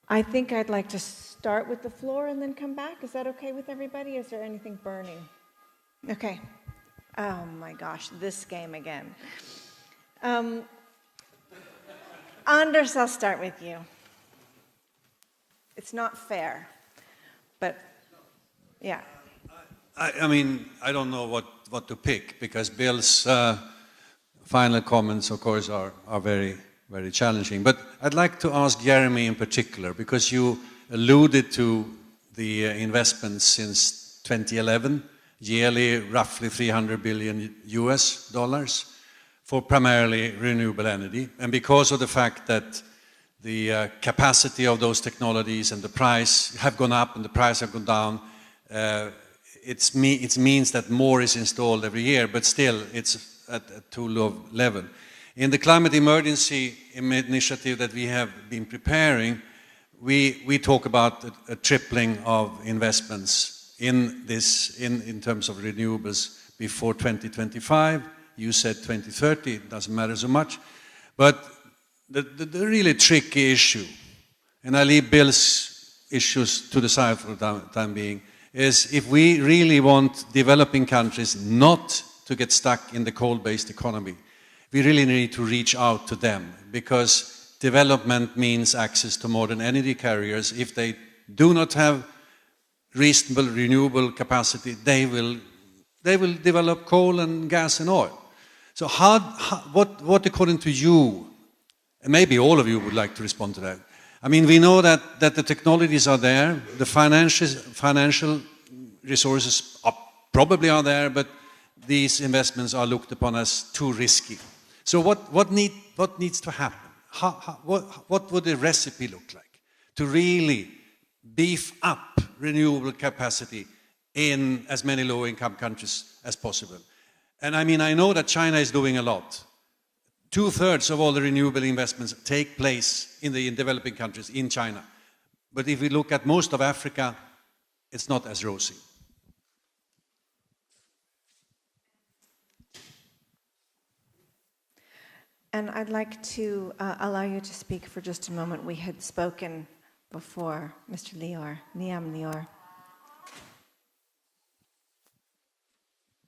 I think I'd like to start with the floor and then come back. Is that okay with everybody? Is there anything burning? Okay. Oh my gosh, this game again. Anders, I'll start with you. It's not fair, but yeah. I mean, I don't know what to pick because Bill's final comments, of course, are very, very challenging. But I'd like to ask Jeremy in particular because you alluded to the investments since 2011. Yearly, roughly $300 billion US for primarily renewable energy. And because of the fact that the capacity of those technologies and the price have gone up and the price have gone down, it means that more is installed every year, but still it's at a too low level. In the climate emergency initiative that we have been preparing, we talk about a tripling of investments in terms of renewables before 2025. You said 2030, it doesn't matter so much. But the really tricky issue, and I leave Bill's issues to the side for the time being, is if we really want developing countries not to get stuck in the coal-based economy, we really need to reach out to them because development means access to modern energy carriers. If they do not have reasonable renewable capacity, they will develop coal and gas and oil. So what according to you, and maybe all of you would like to respond to that. I mean, we know that the technologies are there, the financial resources probably are there, but these investments are looked upon as too risky. So what needs to happen? What would the recipe look like to really beef up renewable capacity in as many low-income countries as possible? And I mean, I know that China is doing a lot. 2/3 of all the renewable investments take place in developing countries in China. But if we look at most of Africa, it's not as rosy. And I'd like to allow you to speak for just a moment. We had spoken before, Mr. Lior, Niam Lior.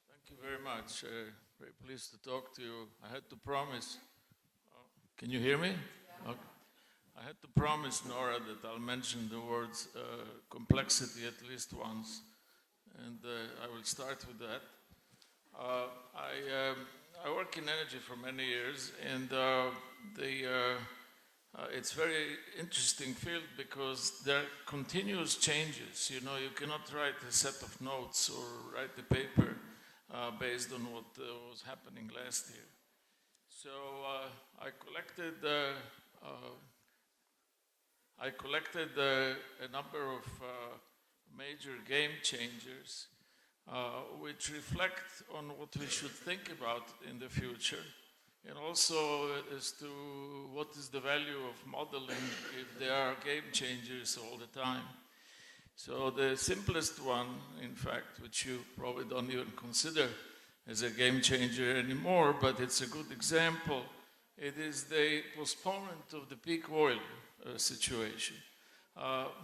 Thank you very much. Very pleased to talk to you. I had to promise. Can you hear me? Okay. I had to promise Nora that I'll mention the words complexity at least once, and I will start with that. I work in energy for many years, and it's very interesting field because there are continuous changes. You know, you cannot write a set of notes or write a paper based on what was happening last year. So I collected a number of major game changers which reflect on what we should think about in the future, and also as to what is the value of modeling if there are game changers all the time. So the simplest one, in fact, which you probably don't even consider as a game changer anymore, but it's a good example, it is the postponement of the peak oil situation.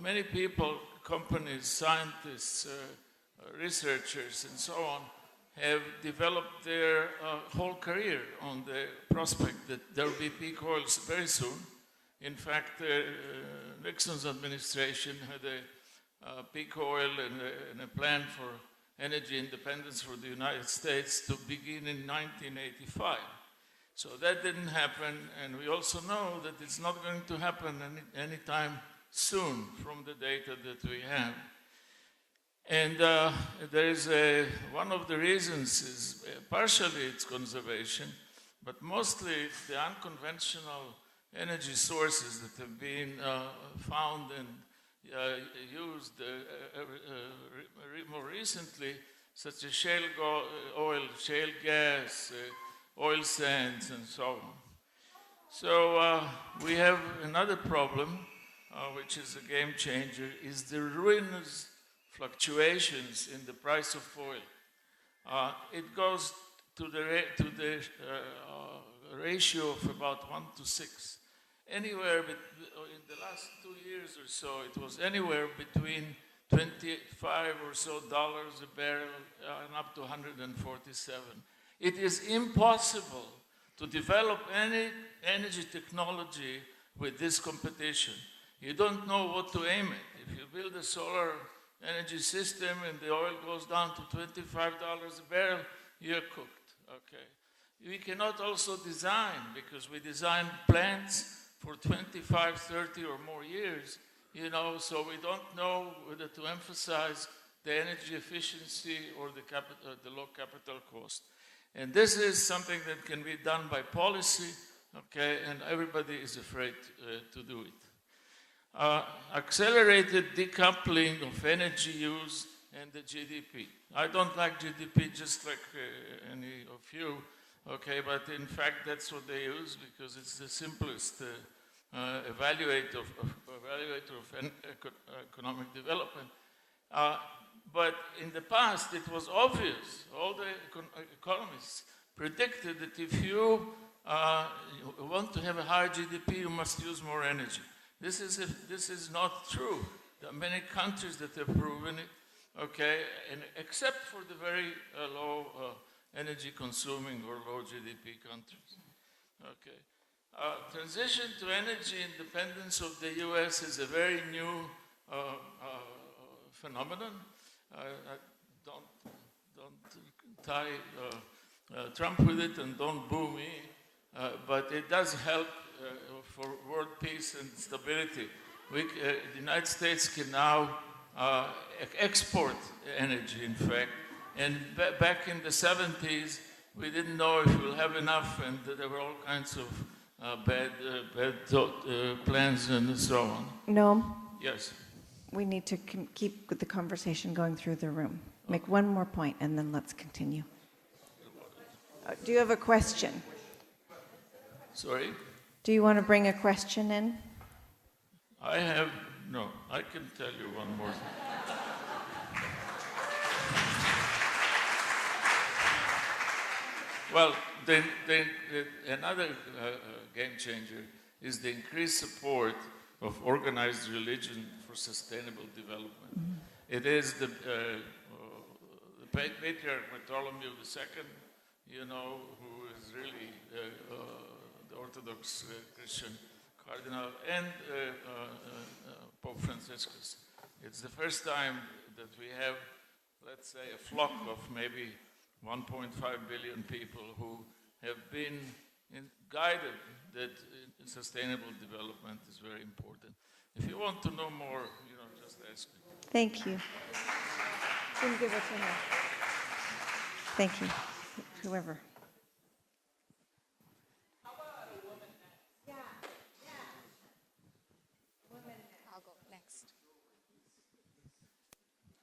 Many people, companies, scientists, researchers, and so on, have developed their whole career on the prospect that there will be peak oils very soon. In fact, Nixon's administration had a peak oil and a plan for energy independence for the United States to begin in 1985. So that didn't happen, and we also know that it's not going to happen anytime soon from the data that we have. And there is one of the reasons is partially it's conservation, but mostly it's the unconventional energy sources that have been found and used more recently, such as shale oil, shale gas, oil sands, and so on. So we have another problem, which is a game changer, is the ruinous fluctuations in the price of oil. It goes to the ratio of about 1 to 6. Anywhere in the last 2 years or so, it was anywhere between $25 or so a barrel and up to 147. It is impossible to develop any energy technology with this competition. You don't know what to aim at. If you build a solar energy system and the oil goes down to $25 a barrel, you're cooked, okay? We cannot also design, because we design plants for 25, 30 or more years, you know, so we don't know whether to emphasize the energy efficiency or the low capital cost. And this is something that can be done by policy, okay, and everybody is afraid to do it. Accelerated decoupling of energy use and the GDP. I don't like GDP just like any of you, okay, but in fact that's what they use because it's the simplest evaluator of economic development. But in the past it was obvious, all the economists predicted that if you want to have a higher GDP, you must use more energy. This is not true. There are many countries that have proven it, okay, and except for the very low energy consuming or low GDP countries. Okay. Transition to energy independence of the US is a very new phenomenon. Don't tie Trump with it and don't boo me, but it does help for world peace and stability. The United States can now export energy, in fact. And back in the 70s, we didn't know if we'll have enough, and there were all kinds of bad plans and so on. No. Yes. We need to keep the conversation going through the room. Make one more point, and then let's continue. Do you have a question? Sorry? Do you want to bring a question in? No, I can tell you one more thing. Well, another game changer is the increased support of organized religion for sustainable development. Mm-hmm. It is the Patriarch Bartholomew II, you know, who is really the Orthodox Christian cardinal, and Pope Francesco. It's the first time that we have, let's say, a flock of maybe 1.5 billion people who have been guided that sustainable development is very important. If you want to know more, just ask me. Thank you. Give it to him. Thank you, whoever. How about a woman next? Yeah. Woman. I'll go next.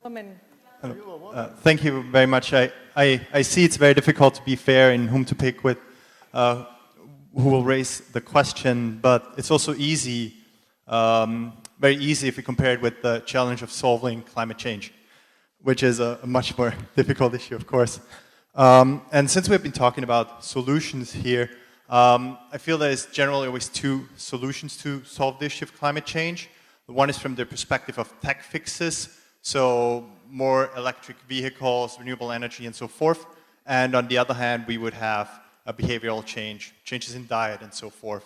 Woman. Thank you very much. I see it's very difficult to be fair in whom to pick with who will raise the question, but it's also easy, very easy if we compare it with the challenge of solving climate change, which is a much more difficult issue, of course. And since we've been talking about solutions here, I feel there's generally always two solutions to solve the issue of climate change. One is from the perspective of tech fixes, so more electric vehicles, renewable energy, and so forth. And on the other hand, we would have a behavioral change, changes in diet, and so forth.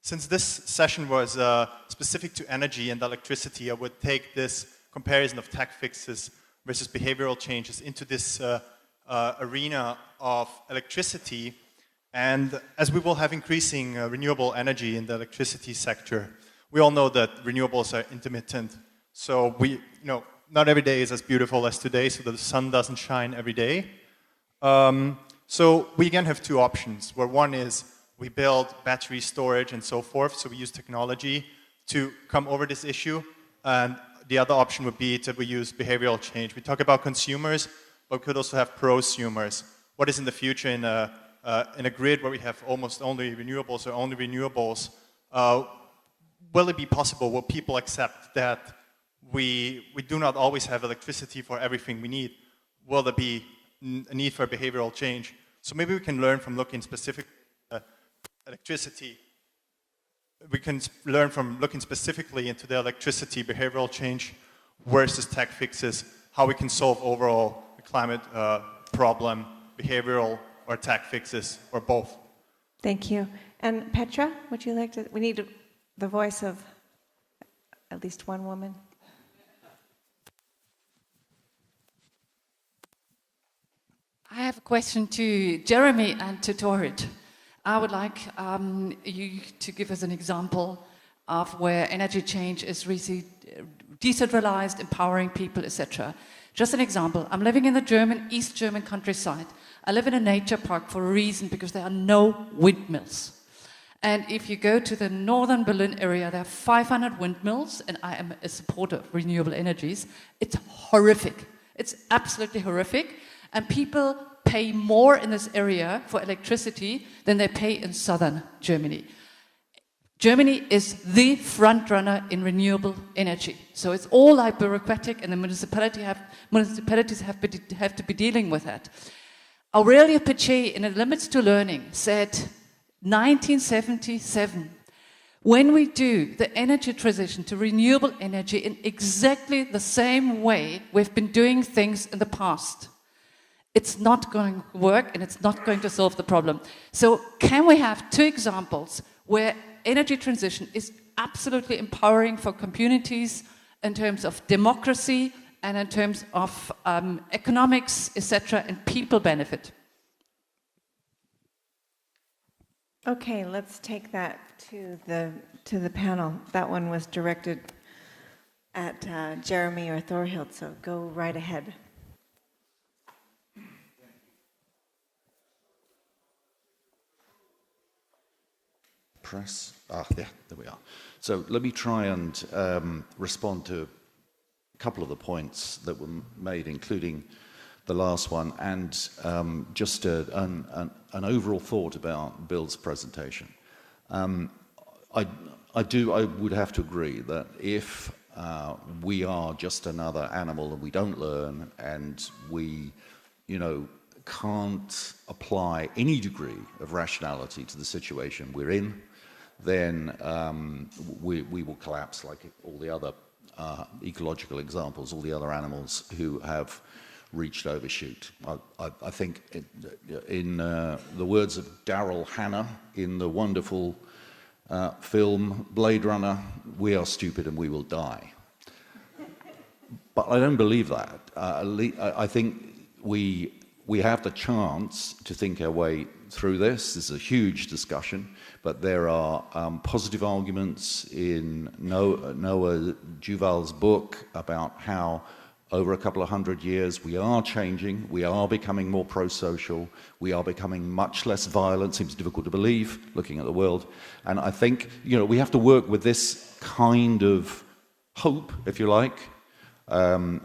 Since this session was specific to energy and electricity, I would take this comparison of tech fixes versus behavioral changes into this arena of electricity. And as we will have increasing renewable energy in the electricity sector, we all know that renewables are intermittent. So not every day is as beautiful as today, so that the sun doesn't shine every day. So we again have two options, where one is we build battery storage and so forth, so we use technology to come over this issue, and the other option would be that we use behavioral change. We talk about consumers, but we could also have prosumers. What is in the future in a grid where we have almost only renewables or only renewables? Will it be possible, will people accept that we do not always have electricity for everything we need? Will there be a need for behavioral change? So maybe we can learn from looking specific electricity. We can learn from looking specifically into the electricity behavioral change versus tech fixes, how we can solve overall the climate problem, behavioral or tech fixes, or both. Thank you. And Petra, would you like to? We need the voice of at least one woman. I have a question to Jeremy and to Thorhild. I would like you to give us an example of where energy change is really decentralized, empowering people, etc. Just an example. I'm living in the East German countryside. I live in a nature park for a reason, because there are no windmills. And if you go to the northern Berlin area, there are 500 windmills, and I am a supporter of renewable energies. It's horrific. It's absolutely horrific. And people pay more in this area for electricity than they pay in southern Germany. Germany is the front runner in renewable energy. So it's all like bureaucratic, and the municipalities have to be dealing with that. Aurelio Peccei, in Limits to Learning, said 1977, when we do the energy transition to renewable energy in exactly the same way we've been doing things in the past, it's not going to work, and it's not going to solve the problem. So can we have two examples where energy transition is absolutely empowering for communities in terms of democracy and in terms of economics, etc., and people benefit? Okay, let's take that to the panel. That one was directed at Jeremy or Thorhild, so go right ahead. Press. Yeah, there we are. So let me try and respond to a couple of the points that were made, including the last one, and just an overall thought about Bill's presentation. I would have to agree that if we are just another animal and we don't learn, and we, can't apply any degree of rationality to the situation we're in, then we will collapse like all the other ecological examples, all the other animals who have reached overshoot. I think in the words of Daryl Hannah in the wonderful film Blade Runner, we are stupid and we will die. But I don't believe that. I think we we have the chance to think our way through this. This is a huge discussion, but there are positive arguments in Noah Juval's book about how over a couple of hundred years we are changing, we are becoming more pro-social, we are becoming much less violent. Seems difficult to believe looking at the world. And I think, you know, we have to work with this kind of hope, if you like. And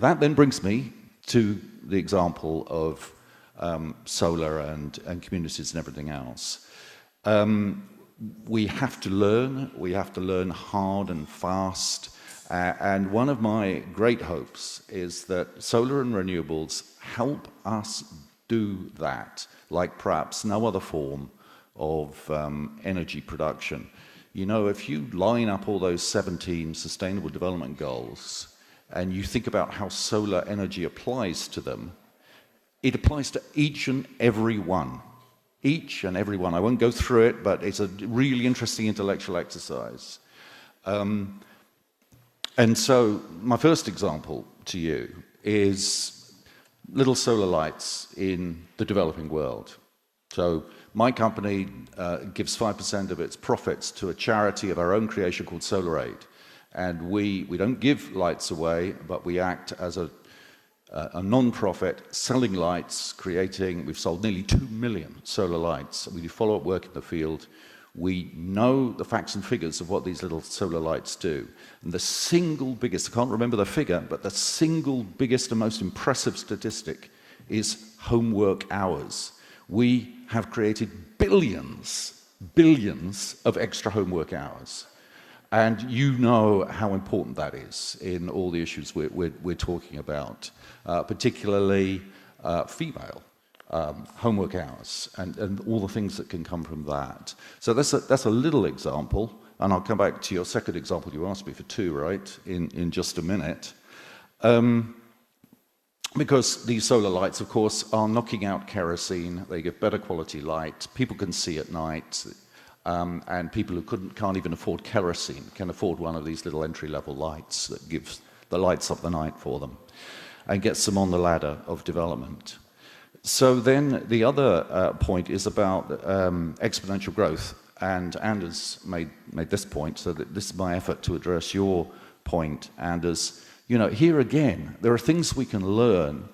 that then brings me to the example of solar and communities and everything else. We have to learn hard and fast. And one of my great hopes is that solar and renewables help us do that, like perhaps no other form of energy production. You know, if you line up all those 17 Sustainable Development Goals and you think about how solar energy applies to them, it applies to each and every one. Each and every one. I won't go through it, but it's a really interesting intellectual exercise. And so my first example to you is little solar lights in the developing world. So my company gives 5% of its profits to a charity of our own creation called Solar Aid. And we don't give lights away, but we act as a non-profit selling lights, we've sold nearly 2 million solar lights. We do follow-up work in the field. We know the facts and figures of what these little solar lights do. And the single biggest, I can't remember the figure, but the single biggest and most impressive statistic is homework hours. We have created billions of extra homework hours. And you know how important that is in all the issues we're talking about, particularly female homework hours and all the things that can come from that. So that's a little example, and I'll come back to your second example. You asked me for two, right, in just a minute. Because these solar lights, of course, are knocking out kerosene. They give better quality light. People can see at night. And people who can't even afford kerosene can afford one of these little entry-level lights that gives the lights up the night for them and gets them on the ladder of development. So then the other point is about exponential growth, and Anders made this point, so that this is my effort to address your point, Anders. You know, here again, there are things we can learn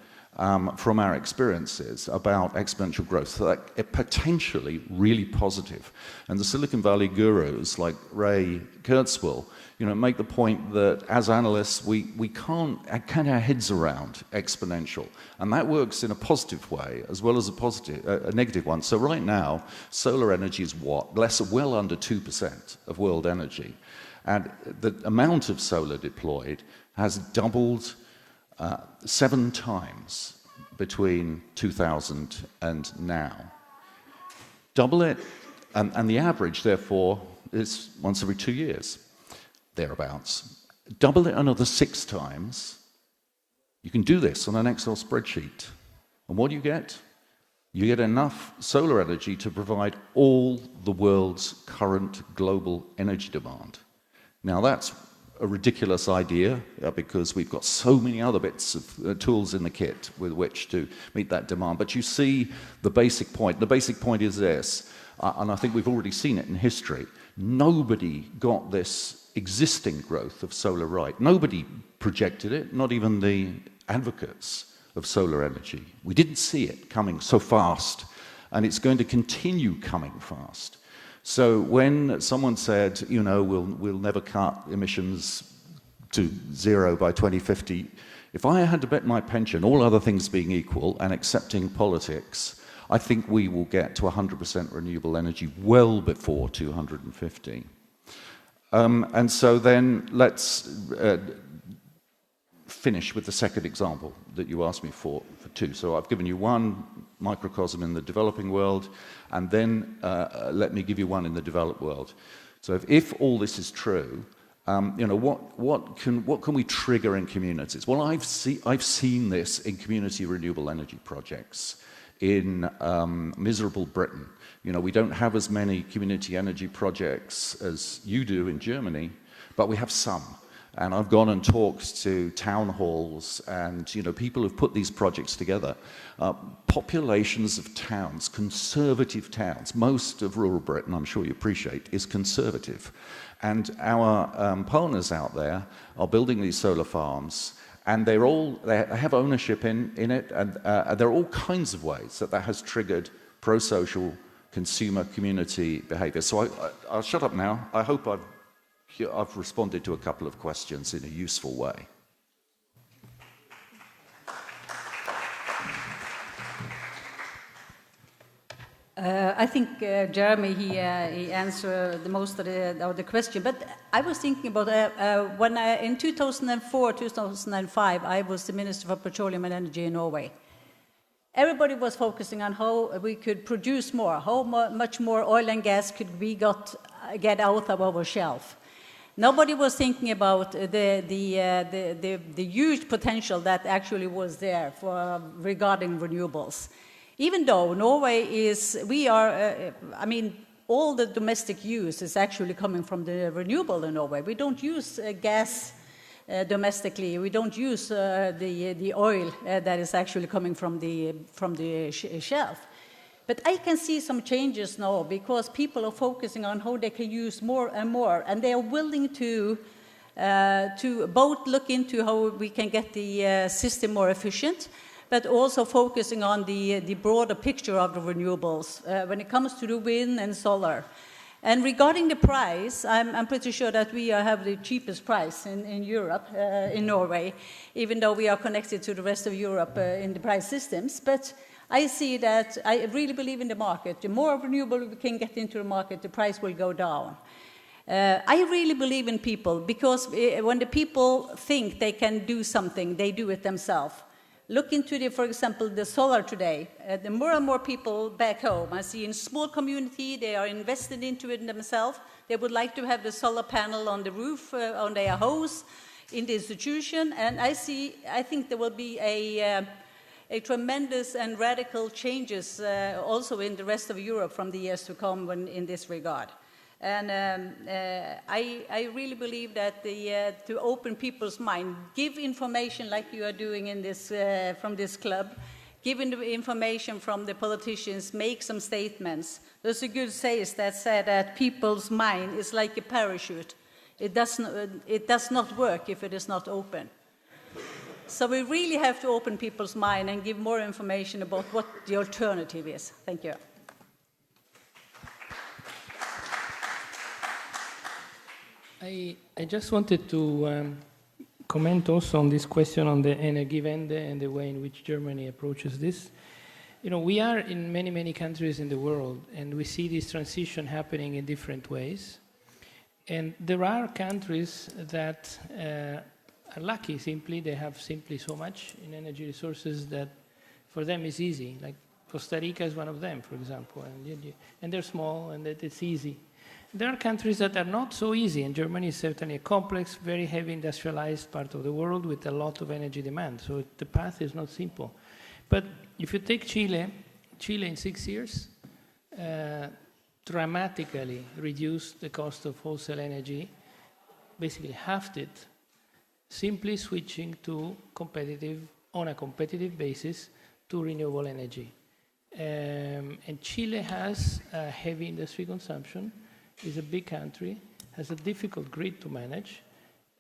from our experiences about exponential growth that are potentially really positive. And the Silicon Valley gurus like Ray Kurzweil, you know, make the point that as analysts, we can't get our heads around exponential. And that works in a positive way as well as a negative one. So right now, solar energy is what? Well under 2% of world energy. And the amount of solar deployed has doubled 7 times between 2000 and now. Double it, and the average, therefore, is once every 2 years, thereabouts. Double it another 6 times. You can do this on an Excel spreadsheet. And what do you get? You get enough solar energy to provide all the world's current global energy demand. Now, that's a ridiculous idea because we've got so many other bits of tools in the kit with which to meet that demand. But you see the basic point. The basic point is this, and I think we've already seen it in history. Nobody got this existing growth of solar right. Nobody projected it, not even the advocates of solar energy. We didn't see it coming so fast, and it's going to continue coming fast. So when someone said, you know, we'll never cut emissions to 0 by 2050, if I had to bet my pension, all other things being equal and accepting politics, I think we will get to 100% renewable energy well before 250. And so then let's finish with the second example that you asked me for two. So I've given you one microcosm in the developing world, and then let me give you one in the developed world. So if all this is true, you know, what can we trigger in communities? Well, I've seen this in community renewable energy projects in miserable Britain. You know, we don't have as many community energy projects as you do in Germany, but we have some. And I've gone and talked to town halls, and people have put these projects together. Populations of towns, conservative towns, most of rural Britain, I'm sure you appreciate, is conservative. And our partners out there are building these solar farms, and they have ownership in it, and there are all kinds of ways that has triggered pro-social consumer community behavior. So I'll shut up now. I hope I've responded to a couple of questions in a useful way. I think Jeremy, he answered the most of the question, but I was thinking about when in 2004, 2005, I was the Minister for Petroleum and Energy in Norway. Everybody was focusing on how we could produce more, how much more oil and gas could we get out of our shelf. Nobody was thinking about the huge potential that actually was there regarding renewables. Even though Norway all the domestic use is actually coming from the renewable in Norway. We don't use gas domestically. We don't use the oil that is actually coming from the shelf. But I can see some changes now because people are focusing on how they can use more and more, and they are willing to both look into how we can get the system more efficient, but also focusing on the broader picture of the renewables when it comes to the wind and solar. And regarding the price, I'm pretty sure that we have the cheapest price in Europe, in Norway, even though we are connected to the rest of Europe in the price systems. But I see that I really believe in the market. The more renewable we can get into the market, the price will go down. I really believe in people because when the people think they can do something, they do it themselves. Look into, for example, the solar today. The more and more people back home, I see in small community, they are invested into it themselves. They would like to have the solar panel on the roof, on their house, in the institution. And I think there will be a tremendous and radical changes also in the rest of Europe from the years to come in this regard. And I really believe that to open people's mind, give information like you are doing in this from this club, give the information from the politicians, make some statements. There's a good saying that said that people's mind is like a parachute. It does not work if it is not open. So we really have to open people's mind and give more information about what the alternative is. Thank you. I just wanted to comment also on this question on the Energiewende and the way in which Germany approaches this. We are in many, many countries in the world, and we see this transition happening in different ways. And there are countries that are lucky simply. They have simply so much in energy resources that for them is easy. Like Costa Rica is one of them, for example. And they're small, and it's easy. There are countries that are not so easy, and Germany is certainly a complex, very heavy industrialized part of the world with a lot of energy demand. So the path is not simple. But if you take Chile in 6 years dramatically reduced the cost of wholesale energy, basically halved it, simply switching to on a competitive basis to renewable energy. And Chile has a heavy industry consumption, is a big country, has a difficult grid to manage,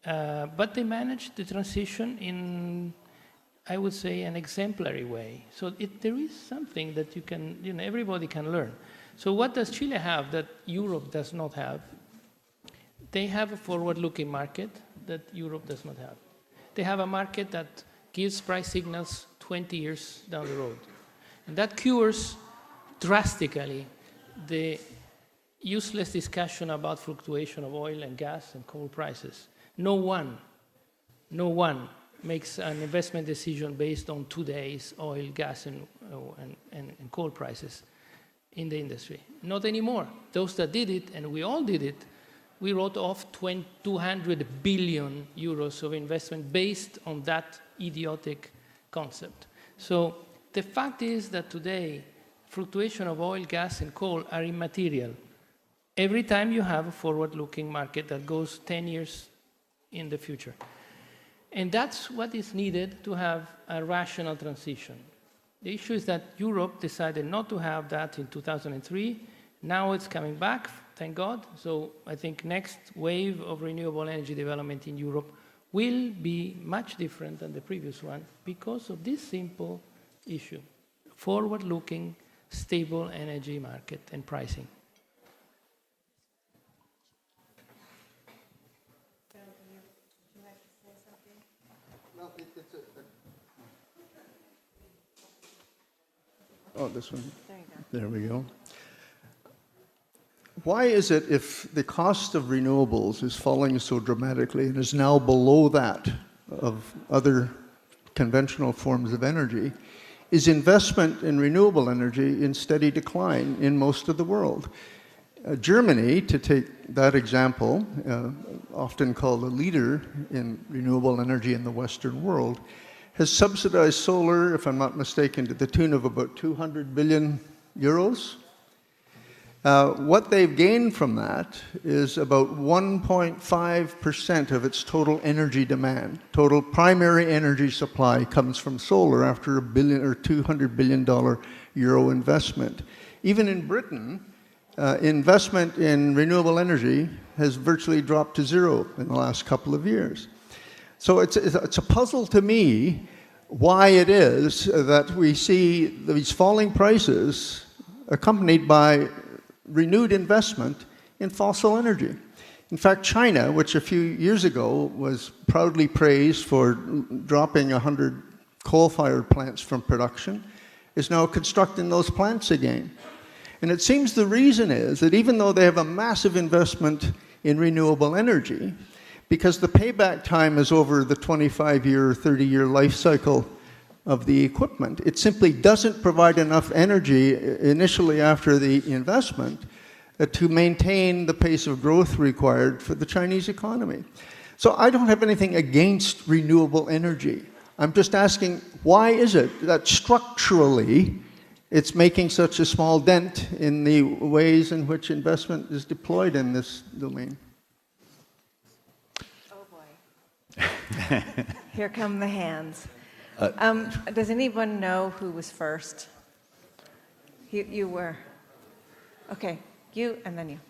but they managed the transition in, I would say, an exemplary way. So there is something that you can, everybody can learn. So what does Chile have that Europe does not have? They have a forward-looking market that Europe does not have. They have a market that gives price signals 20 years down the road. And that cures drastically the useless discussion about fluctuation of oil and gas and coal prices. No one makes an investment decision based on today's oil, gas, and coal prices in the industry. Not anymore. Those that did it, and we all did it, we wrote off 200 billion euros of investment based on that idiotic concept. So the fact is that today, fluctuation of oil, gas, and coal are immaterial. Every time you have a forward-looking market that goes 10 years in the future. And that's what is needed to have a rational transition. The issue is that Europe decided not to have that in 2003. Now it's coming back, thank God. So I think next wave of renewable energy development in Europe will be much different than the previous one because of this simple issue. Forward-looking, stable energy market and pricing. Oh, this one. There we go. Why is it, if the cost of renewables is falling so dramatically and is now below that of other conventional forms of energy, is investment in renewable energy in steady decline in most of the world? Germany, to take that example, often called a leader in renewable energy in the Western world, has subsidized solar, if I'm not mistaken, to the tune of about 200 billion euros. What they've gained from that is about 1.5% of its total energy demand. Total primary energy supply comes from solar after a billion or $200 billion euro investment. Even in Britain, investment in renewable energy has virtually dropped to zero in the last couple of years. So it's a puzzle to me why it is that we see these falling prices accompanied by renewed investment in fossil energy. In fact, China, which a few years ago was proudly praised for dropping 100 coal-fired plants from production, is now constructing those plants again. And it seems the reason is that even though they have a massive investment in renewable energy, because the payback time is over the 25-year or 30-year life cycle of the equipment, it simply doesn't provide enough energy initially after the investment to maintain the pace of growth required for the Chinese economy. So I don't have anything against renewable energy. I'm just asking, why is it that structurally it's making such a small dent in the ways in which investment is deployed in this domain? Here come the hands. Does anyone know who was first? You were. Okay, you and then you.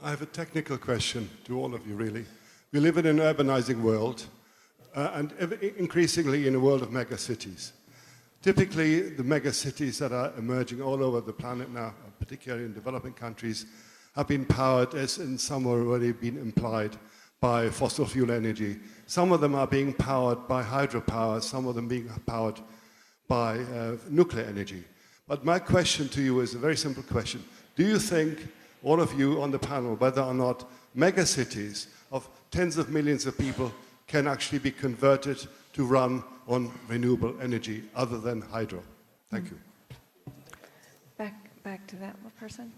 I have a technical question to all of you, really. We live in an urbanizing world, and increasingly in a world of megacities. Typically, the megacities that are emerging all over the planet now, particularly in developing countries, have been powered, as in some already been implied, by fossil fuel energy. Some of them are being powered by hydropower, some of them being powered by nuclear energy. But my question to you is a very simple question. Do you think, all of you on the panel, whether or not megacities of tens of millions of people can actually be converted to run on renewable energy other than hydro? Thank you. Back to that person.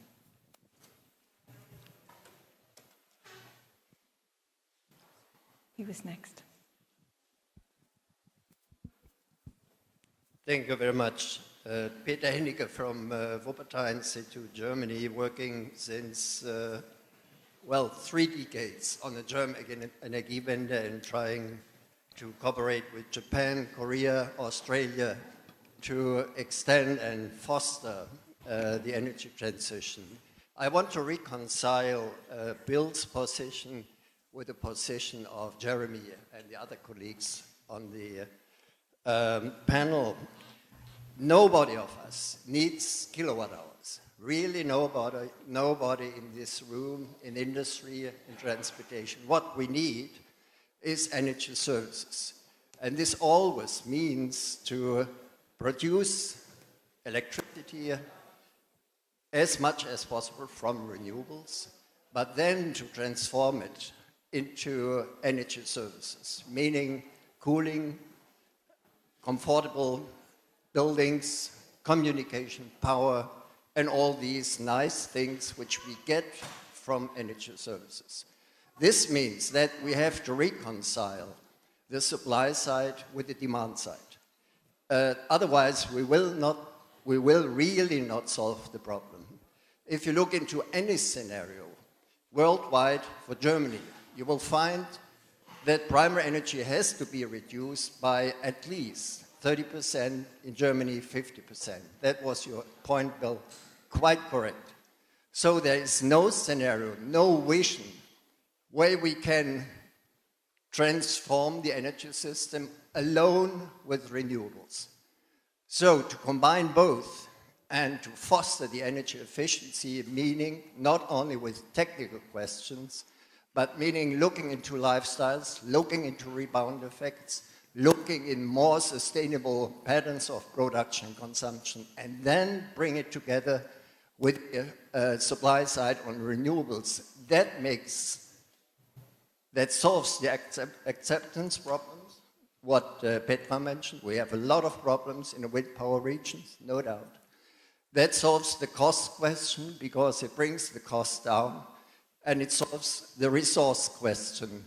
He was next. Thank you very much. Peter Hennicke from Wuppertal Institute, Germany, working since, 3 decades on the German Energiewende and trying to cooperate with Japan, Korea, Australia to extend and foster the energy transition. I want to reconcile Bill's position with the position of Jeremy and the other colleagues on the panel. Nobody of us needs kilowatt hours. Really nobody in this room, in industry, in transportation. What we need is energy services. And this always means to produce electricity as much as possible from renewables, but then to transform it into energy services, meaning cooling, comfortable buildings, communication, power, and all these nice things which we get from energy services. This means that we have to reconcile the supply side with the demand side. Otherwise, we will really not solve the problem. If you look into any scenario, worldwide for Germany. You will find that primary energy has to be reduced by at least 30%, in Germany 50%. That was your point, Bill. Quite correct. So there is no scenario, no vision where we can transform the energy system alone with renewables. So to combine both and to foster the energy efficiency, meaning not only with technical questions, but meaning looking into lifestyles, looking into rebound effects, looking in more sustainable patterns of production and consumption, and then bring it together with the supply side on renewables. That solves the acceptance problems, what Petra mentioned. We have a lot of problems in the wind power regions, no doubt. That solves the cost question because it brings the cost down, and it solves the resource question.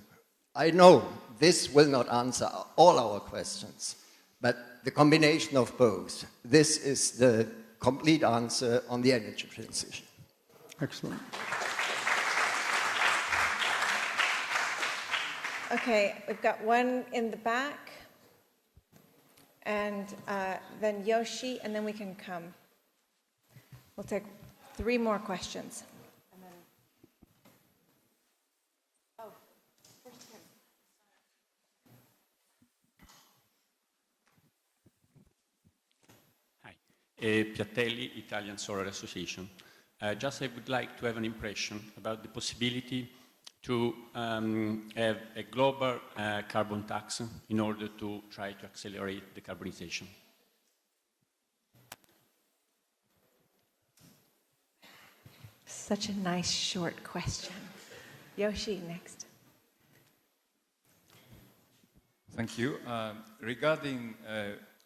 I know this will not answer all our questions, but the combination of both, this is the complete answer on the energy transition. Excellent. Okay, we've got one in the back, and then Yoshi, and then we can come. We'll take 3 more questions. And then... Oh, first him. Hi, Piattelli, Italian Solar Association. Just I would like to have an impression about the possibility to have a global carbon tax in order to try to accelerate decarbonization. Such a nice short question. Yoshi, next. Thank you. Regarding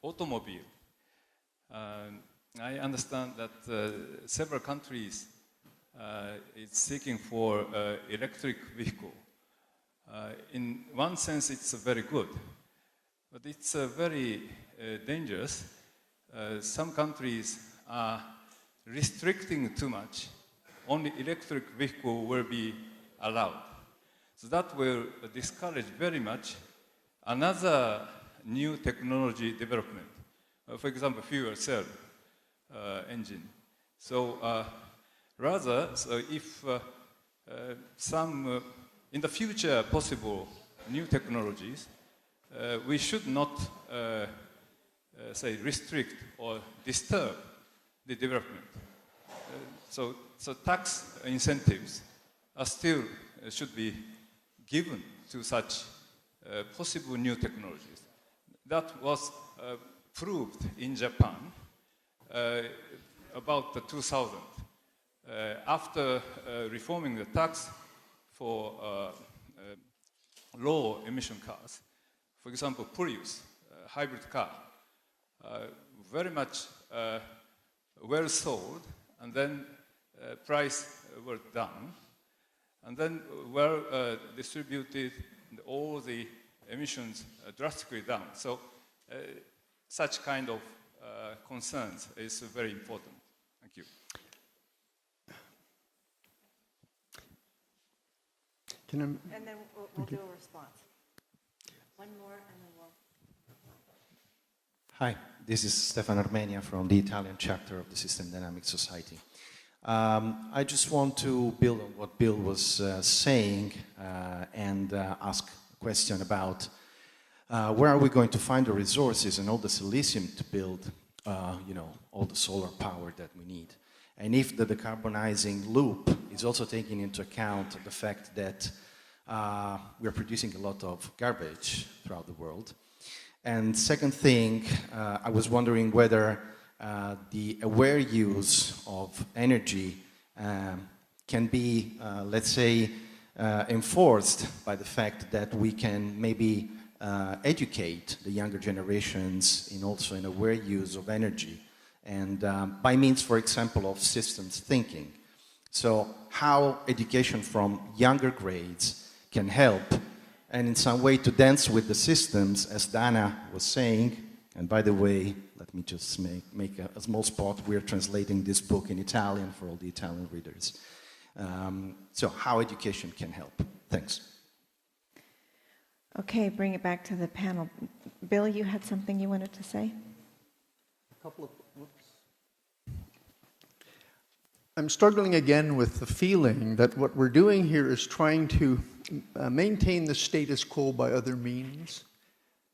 automobile, I understand that several countries is seeking for electric vehicle. In one sense, it's very good, but it's very dangerous. Some countries are restricting too much. Only electric vehicle will be allowed. So that will discourage very much another new technology development. For example, fuel cell engine. So rather, so if some in the future possible new technologies, we should not say restrict or disturb the development. So tax incentives are still should be given to such possible new technologies. That was proved in Japan about the 2000. After reforming the tax for low emission cars, for example, Prius, hybrid car, very much well sold, and then price were down, and then well distributed, all the emissions drastically down. So such kind of concerns is very important. Thank you. And then we'll do a response. One more, and then we'll... Hi, this is Stefan Armenia from the Italian chapter of the System Dynamics Society. I just want to build on what Bill was saying and ask a question about where are we going to find the resources and all the silicium to build, all the solar power that we need. And if the decarbonizing loop is also taking into account the fact that we are producing a lot of garbage throughout the world. And second thing, I was wondering whether the aware use of energy can be, let's say, enforced by the fact that we can maybe educate the younger generations in also an aware use of energy, and by means, for example, of systems thinking. So how education from younger grades can help, and in some way to dance with the systems, as Dana was saying. And by the way, let me just make a small spot. We're translating this book in Italian for all the Italian readers. So how education can help? Thanks. Okay, bring it back to the panel. Bill, you had something you wanted to say? I'm struggling again with the feeling that what we're doing here is trying to maintain the status quo by other means.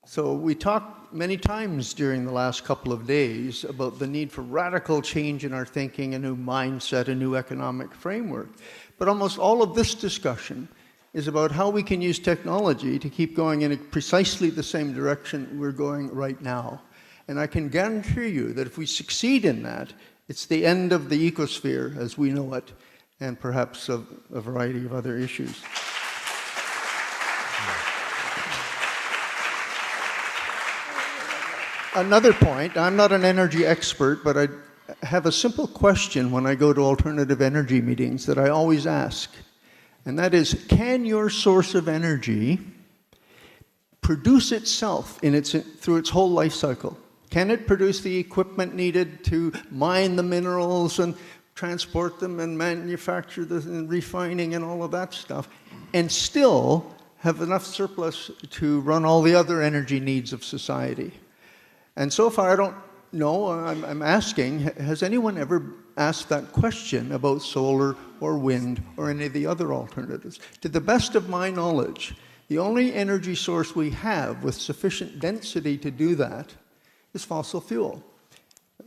So we talked many times during the last couple of days about the need for radical change in our thinking, a new mindset, a new economic framework. But almost all of this discussion is about how we can use technology to keep going in precisely the same direction we're going right now. And I can guarantee you that if we succeed in that, it's the end of the ecosphere as we know it, and perhaps a variety of other issues. Another point, I'm not an energy expert, but I have a simple question when I go to alternative energy meetings that I always ask. And that is, can your source of energy produce itself through its whole life cycle? Can it produce the equipment needed to mine the minerals and transport them and manufacture the refining and all of that stuff, and still have enough surplus to run all the other energy needs of society? And so far, I don't know, I'm asking, has anyone ever asked that question about solar or wind or any of the other alternatives? To the best of my knowledge, the only energy source we have with sufficient density to do that is fossil fuel.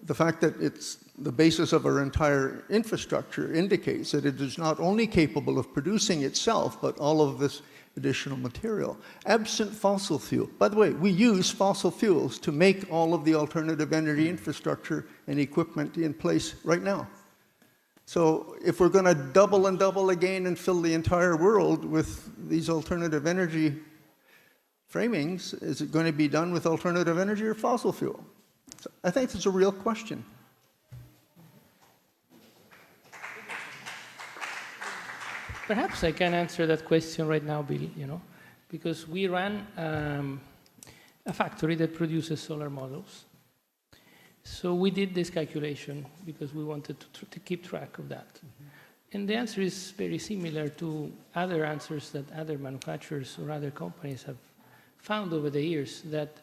The fact that it's the basis of our entire infrastructure indicates that it is not only capable of producing itself, but all of this additional material. Absent fossil fuel. By the way, we use fossil fuels to make all of the alternative energy infrastructure and equipment in place right now. So if we're going to double and double again and fill the entire world with these alternative energy framings, is it going to be done with alternative energy or fossil fuel? So I think it's a real question. Perhaps I can answer that question right now, Bill, because we ran a factory that produces solar models. So we did this calculation because we wanted to keep track of that. And the answer is very similar to other answers that other manufacturers or other companies have found over the years, that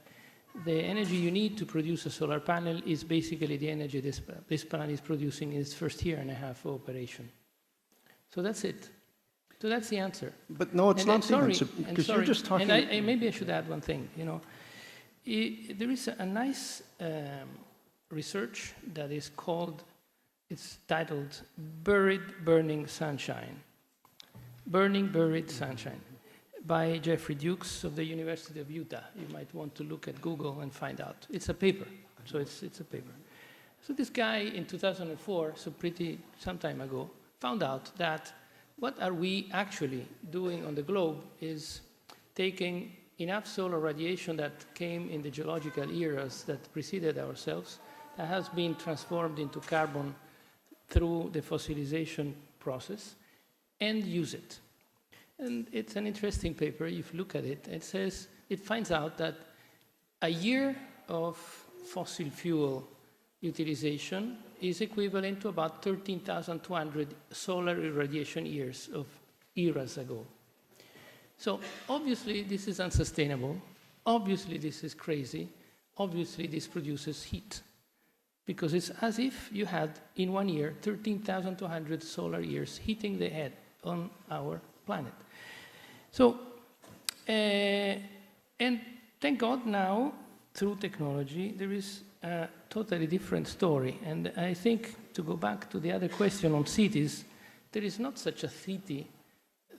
the energy you need to produce a solar panel is basically the energy this panel is producing in its first year and a half of operation. So that's it. So that's the answer. But no, it's not the answer, because you're just talking... And maybe I should add one thing. There is a nice research that is it's titled Burning Sunshine. Burning Buried Sunshine, by Jeffrey Dukes of the University of Utah. You might want to look at Google and find out. It's a paper, so it's a paper. So this guy in 2004, so some time ago, found out that what are we actually doing on the globe is taking enough solar radiation that came in the geological eras that preceded ourselves, that has been transformed into carbon through the fossilization process, and use it. And it's an interesting paper. If you look at it, it finds out that a year of fossil fuel utilization is equivalent to about 13,200 solar irradiation years of eras ago. So obviously this is unsustainable. Obviously this is crazy. Obviously this produces heat, because it's as if you had in 1 year 13,200 solar years hitting the head on our planet. So, and thank God now, through technology, there is a totally different story. And I think, to go back to the other question on cities, there is not such a city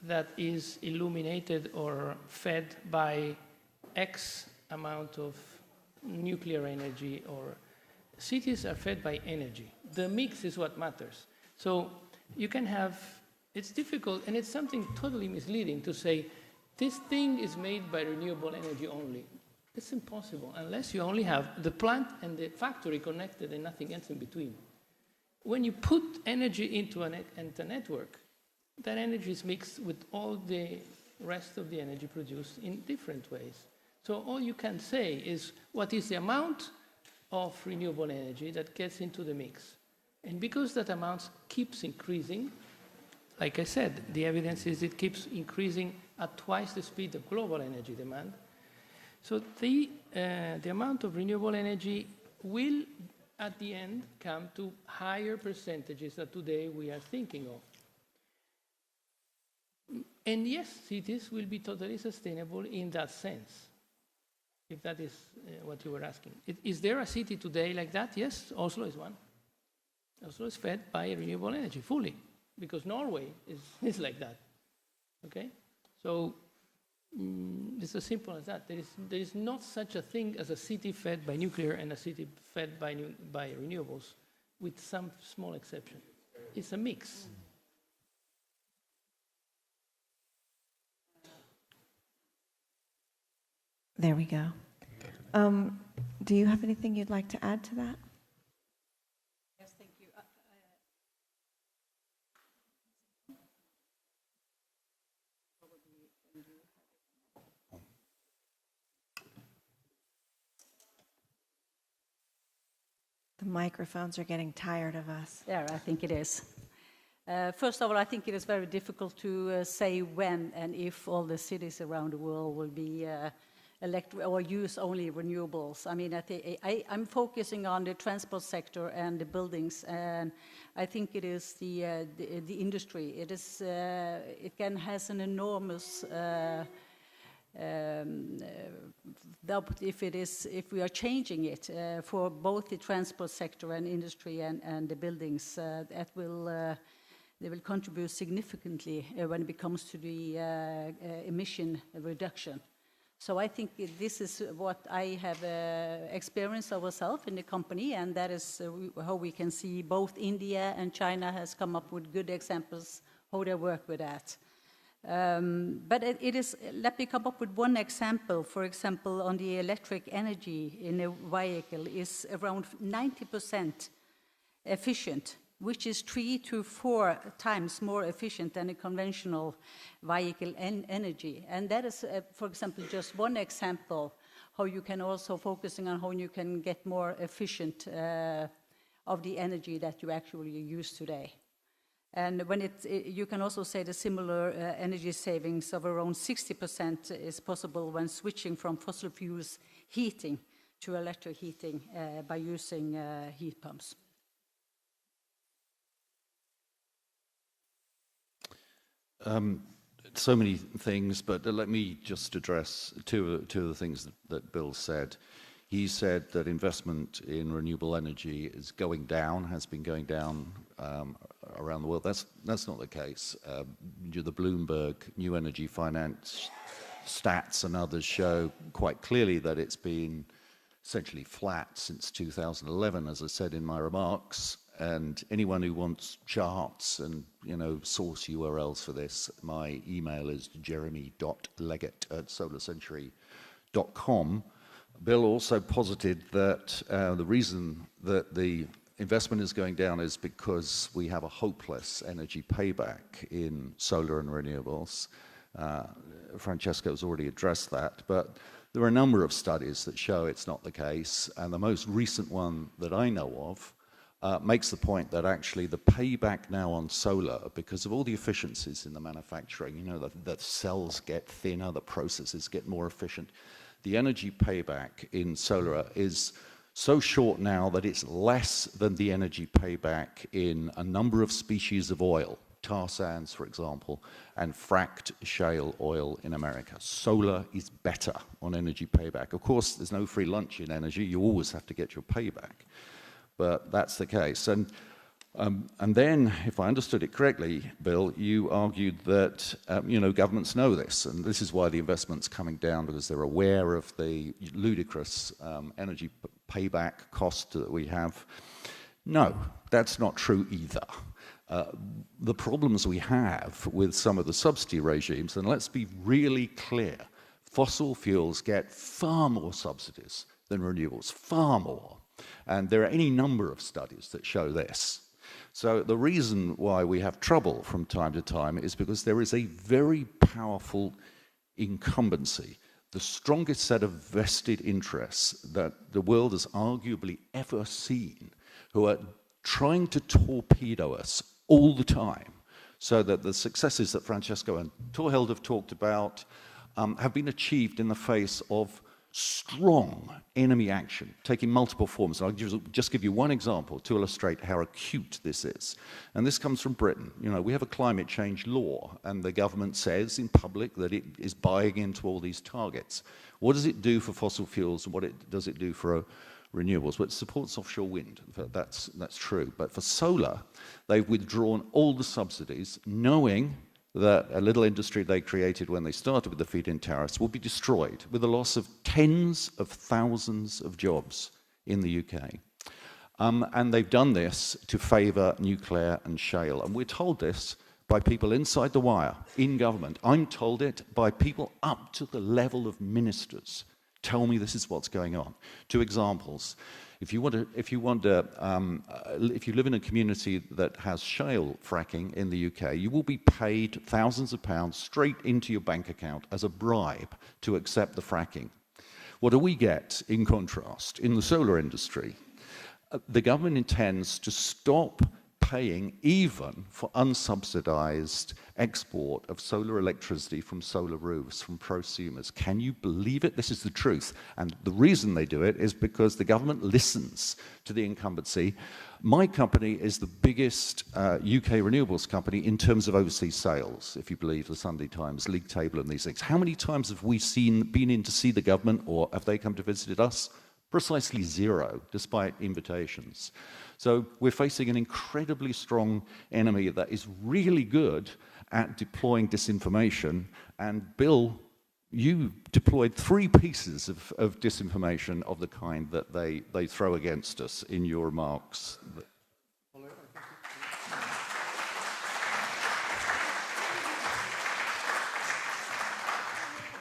that is illuminated or fed by X amount of nuclear energy, or cities are fed by energy. The mix is what matters. So you can have, it's difficult, and it's something totally misleading to say, this thing is made by renewable energy only. It's impossible, unless you only have the plant and the factory connected and nothing else in between. When you put energy into a network, that energy is mixed with all the rest of the energy produced in different ways. So all you can say is, what is the amount of renewable energy that gets into the mix? And because that amount keeps increasing, like I said, the evidence is it keeps increasing at twice the speed of global energy demand. So the amount of renewable energy will, at the end, come to higher percentages that today we are thinking of. And yes, cities will be totally sustainable in that sense, if that is what you were asking. Is there a city today like that? Yes, Oslo is one. Oslo is fed by renewable energy fully, because Norway is like that. Okay? So it's as simple as that. There is not such a thing as a city fed by nuclear and a city fed by renewables, with some small exception. It's a mix. There we go. Do you have anything you'd like to add to that? Yes, thank you. The microphones are getting tired of us. Yeah, I think it is. First of all, I think it is very difficult to say when and if all the cities around the world will be or use only renewables. I mean, I'm focusing on the transport sector and the buildings, and I think it is the industry. It is has an enormous if we are changing it for both the transport sector and industry and the buildings, that will they will contribute significantly when it comes to the emission reduction. So I think this is what I have experienced ourselves in the company, and that is how we can see both India and China has come up with good examples how they work with that. But it is, let me come up with one example. For example, on the electric energy in a vehicle is around 90% efficient, which is 3 to 4 times more efficient than a conventional vehicle energy. And that is, for example, just one example how you can also focusing on how you can get more efficient of the energy that you actually use today. And when you can also say the similar energy savings of around 60% is possible when switching from fossil fuels heating to electric heating by using heat pumps. So many things, but let me just address two of the things that Bill said. He said that investment in renewable energy is going down, has been going down around the world. That's not the case. The Bloomberg New Energy Finance stats and others show quite clearly that it's been essentially flat since 2011, as I said in my remarks. And anyone who wants charts and source URLs for this, my email is jeremy.leggett@solarcentury.com. Bill also posited that the reason that the investment is going down is because we have a hopeless energy payback in solar and renewables. Francesco has already addressed that, but there are a number of studies that show it's not the case, and the most recent one that I know of makes the point that actually the payback now on solar, because of all the efficiencies in the manufacturing, the cells get thinner, the processes get more efficient. The energy payback in solar is so short now that it's less than the energy payback in a number of species of oil, tar sands, for example, and fracked shale oil in America. Solar is better on energy payback. Of course, there's no free lunch in energy. You always have to get your payback. But that's the case. And then, if I understood it correctly, Bill, you argued that governments know this, and this is why the investment's coming down, because they're aware of the ludicrous energy payback cost that we have. No, that's not true either. The problems we have with some of the subsidy regimes, and let's be really clear, fossil fuels get far more subsidies than renewables, far more. And there are any number of studies that show this. So the reason why we have trouble from time to time is because there is a very powerful incumbency, the strongest set of vested interests that the world has arguably ever seen, who are trying to torpedo us all the time so that the successes that Francesco and Thorhild have talked about have been achieved in the face of strong enemy action, taking multiple forms. I'll just give you one example to illustrate how acute this is. And this comes from Britain. You know, we have a climate change law, and the government says in public that it is buying into all these targets. What does it do for fossil fuels, and what does it do for renewables? Well, it supports offshore wind. That's true. But for solar, they've withdrawn all the subsidies, knowing that a little industry they created when they started with the feed-in tariffs will be destroyed with the loss of tens of thousands of jobs in the UK. And they've done this to favour nuclear and shale. And we're told this by people inside the wire, in government. I'm told it by people up to the level of ministers. Tell me this is what's going on. 2 examples. If you live in a community that has shale fracking in the UK, you will be paid thousands of pounds straight into your bank account as a bribe to accept the fracking. What do we get in contrast? In the solar industry, the government intends to stop paying even for unsubsidized export of solar electricity from solar roofs, from prosumers. Can you believe it? This is the truth. And the reason they do it is because the government listens to the incumbency. My company is the biggest UK renewables company in terms of overseas sales, if you believe the Sunday Times league table and these things. How many times have we been in to see the government, or have they come to visit us? Precisely 0, despite invitations. So we're facing an incredibly strong enemy that is really good at deploying disinformation. And Bill, you deployed 3 pieces of disinformation of the kind that they throw against us in your remarks.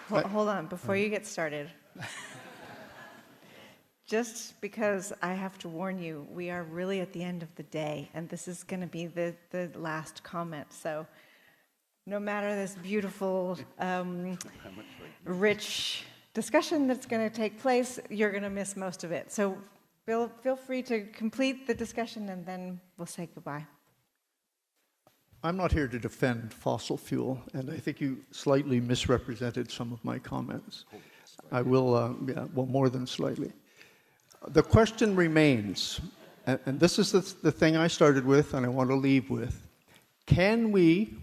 Hold on, before you get started. Just because I have to warn you, we are really at the end of the day, and this is going to be the last comment. So no matter this beautiful, rich discussion that's going to take place, you're going to miss most of it. So Bill, feel free to complete the discussion, and then we'll say goodbye. I'm not here to defend fossil fuel, and I think you slightly misrepresented some of my comments. I will, well, more than slightly. The question remains, and this is the thing I started with and I want to leave with. Can we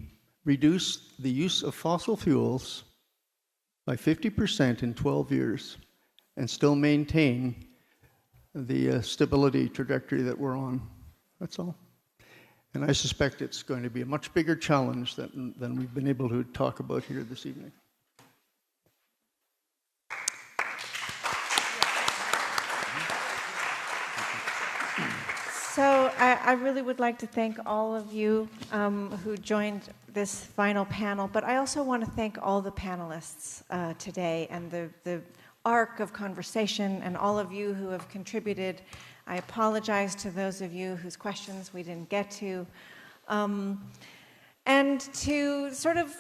reduce the use of fossil fuels by 50% in 12 years and still maintain the stability trajectory that we're on? That's all. And I suspect it's going to be a much bigger challenge than we've been able to talk about here this evening. So I really would like to thank all of you who joined this final panel, but I also want to thank all the panelists today and the arc of conversation and all of you who have contributed. I apologize to those of you whose questions we didn't get to. And to sort of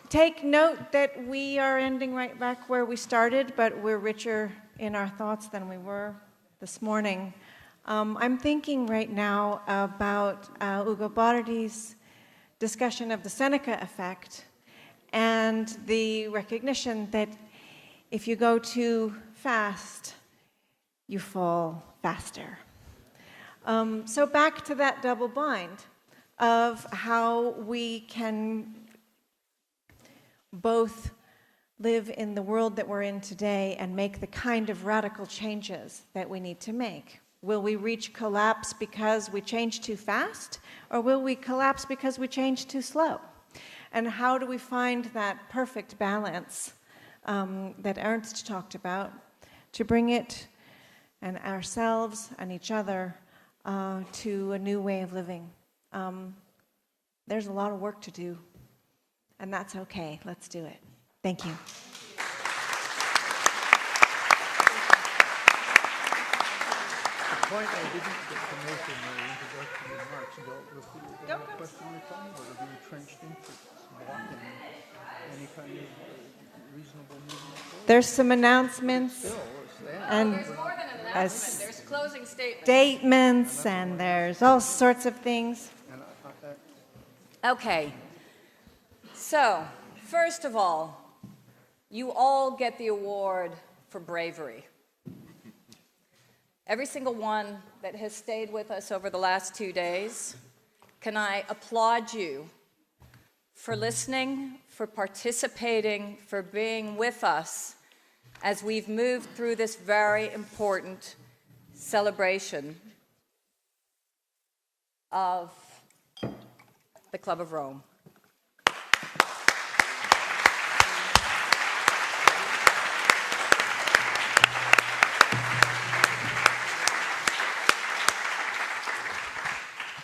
take note that we are ending right back where we started, but we're richer in our thoughts than we were this morning. I'm thinking right now about Ugo Bardi's discussion of the Seneca effect and the recognition that if you go too fast, you fall faster. So back to that double bind of how we can both live in the world that we're in today and make the kind of radical changes that we need to make. Will we reach collapse because we change too fast, or will we collapse because we change too slow? And how do we find that perfect balance that Ernst talked about to bring it and ourselves and each other to a new way of living? There's a lot of work to do, and that's okay. Let's do it. Thank you. The point I didn't get to make in the introductory remarks dealt with the question you're talking about, the entrenched interests blocking any kind of reasonable movement forward. There's some announcements, and There's more than an announcement. There's closing statements, and there's all sorts of things. Okay. So, first of all, you all get the award for bravery. Every single one that has stayed with us over the last 2 days, can I applaud you for listening, for participating, for being with us as we've moved through this very important celebration of the Club of Rome.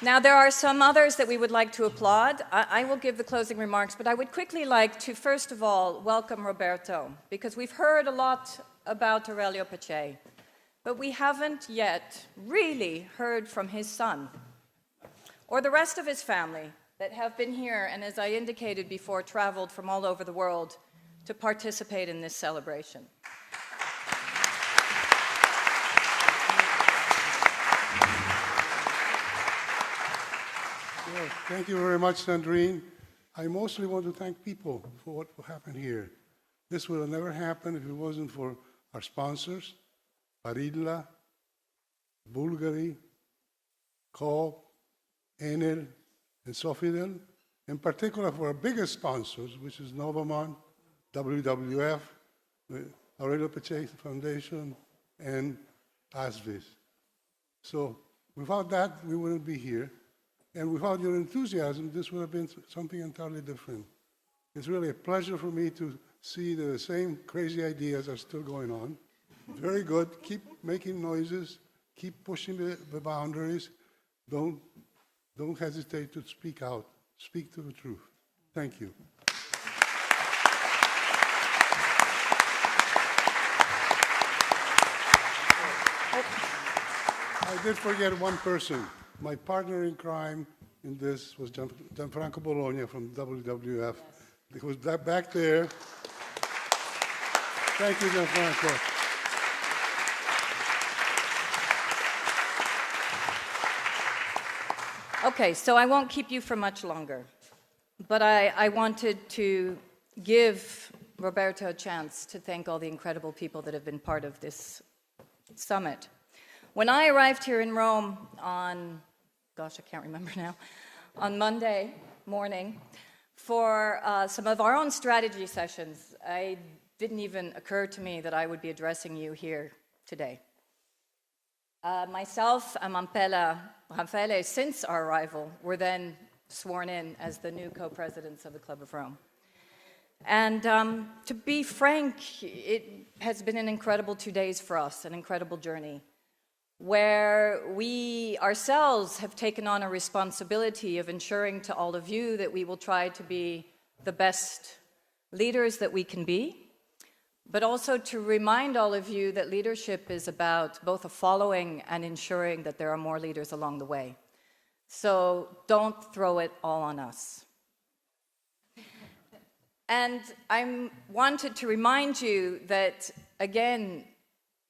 Now, there are some others that we would like to applaud. I will give the closing remarks, but I would quickly like to, first of all, welcome Roberto, because we've heard a lot about Aurelio Pace, but we haven't yet really heard from his son or the rest of his family that have been here and, as I indicated before, traveled from all over the world to participate in this celebration. Yes, thank you very much, Sandrine. I mostly want to thank people for what happened here. This would have never happened if it wasn't for our sponsors, Paridla, Bulgari, CoR, Enel, and Sofidel, in particular for our biggest sponsors, which is Novamont, WWF, the Aurelio Pace Foundation, and ASVIS. So without that, we wouldn't be here. And without your enthusiasm, this would have been something entirely different. It's really a pleasure for me to see that the same crazy ideas are still going on. Very good. Keep making noises. Keep pushing the boundaries. Don't hesitate to speak out. Speak to the truth. Thank you. I did forget one person. My partner in crime in this was Gianfranco Bologna from WWF. He was back there. Thank you, Gianfranco. Okay, so I won't keep you for much longer, but I wanted to give Roberto a chance to thank all the incredible people that have been part of this summit. When I arrived here in Rome on, gosh, I can't remember now, on Monday morning for some of our own strategy sessions, it didn't even occur to me that I would be addressing you here today. Myself and Raffaele, since our arrival, were then sworn in as the new co-presidents of the Club of Rome. And to be frank, it has been an incredible 2 days for us, an incredible journey, where we ourselves have taken on a responsibility of ensuring to all of you that we will try to be the best leaders that we can be, but also to remind all of you that leadership is about both a following and ensuring that there are more leaders along the way. So don't throw it all on us. And I wanted to remind you that, again,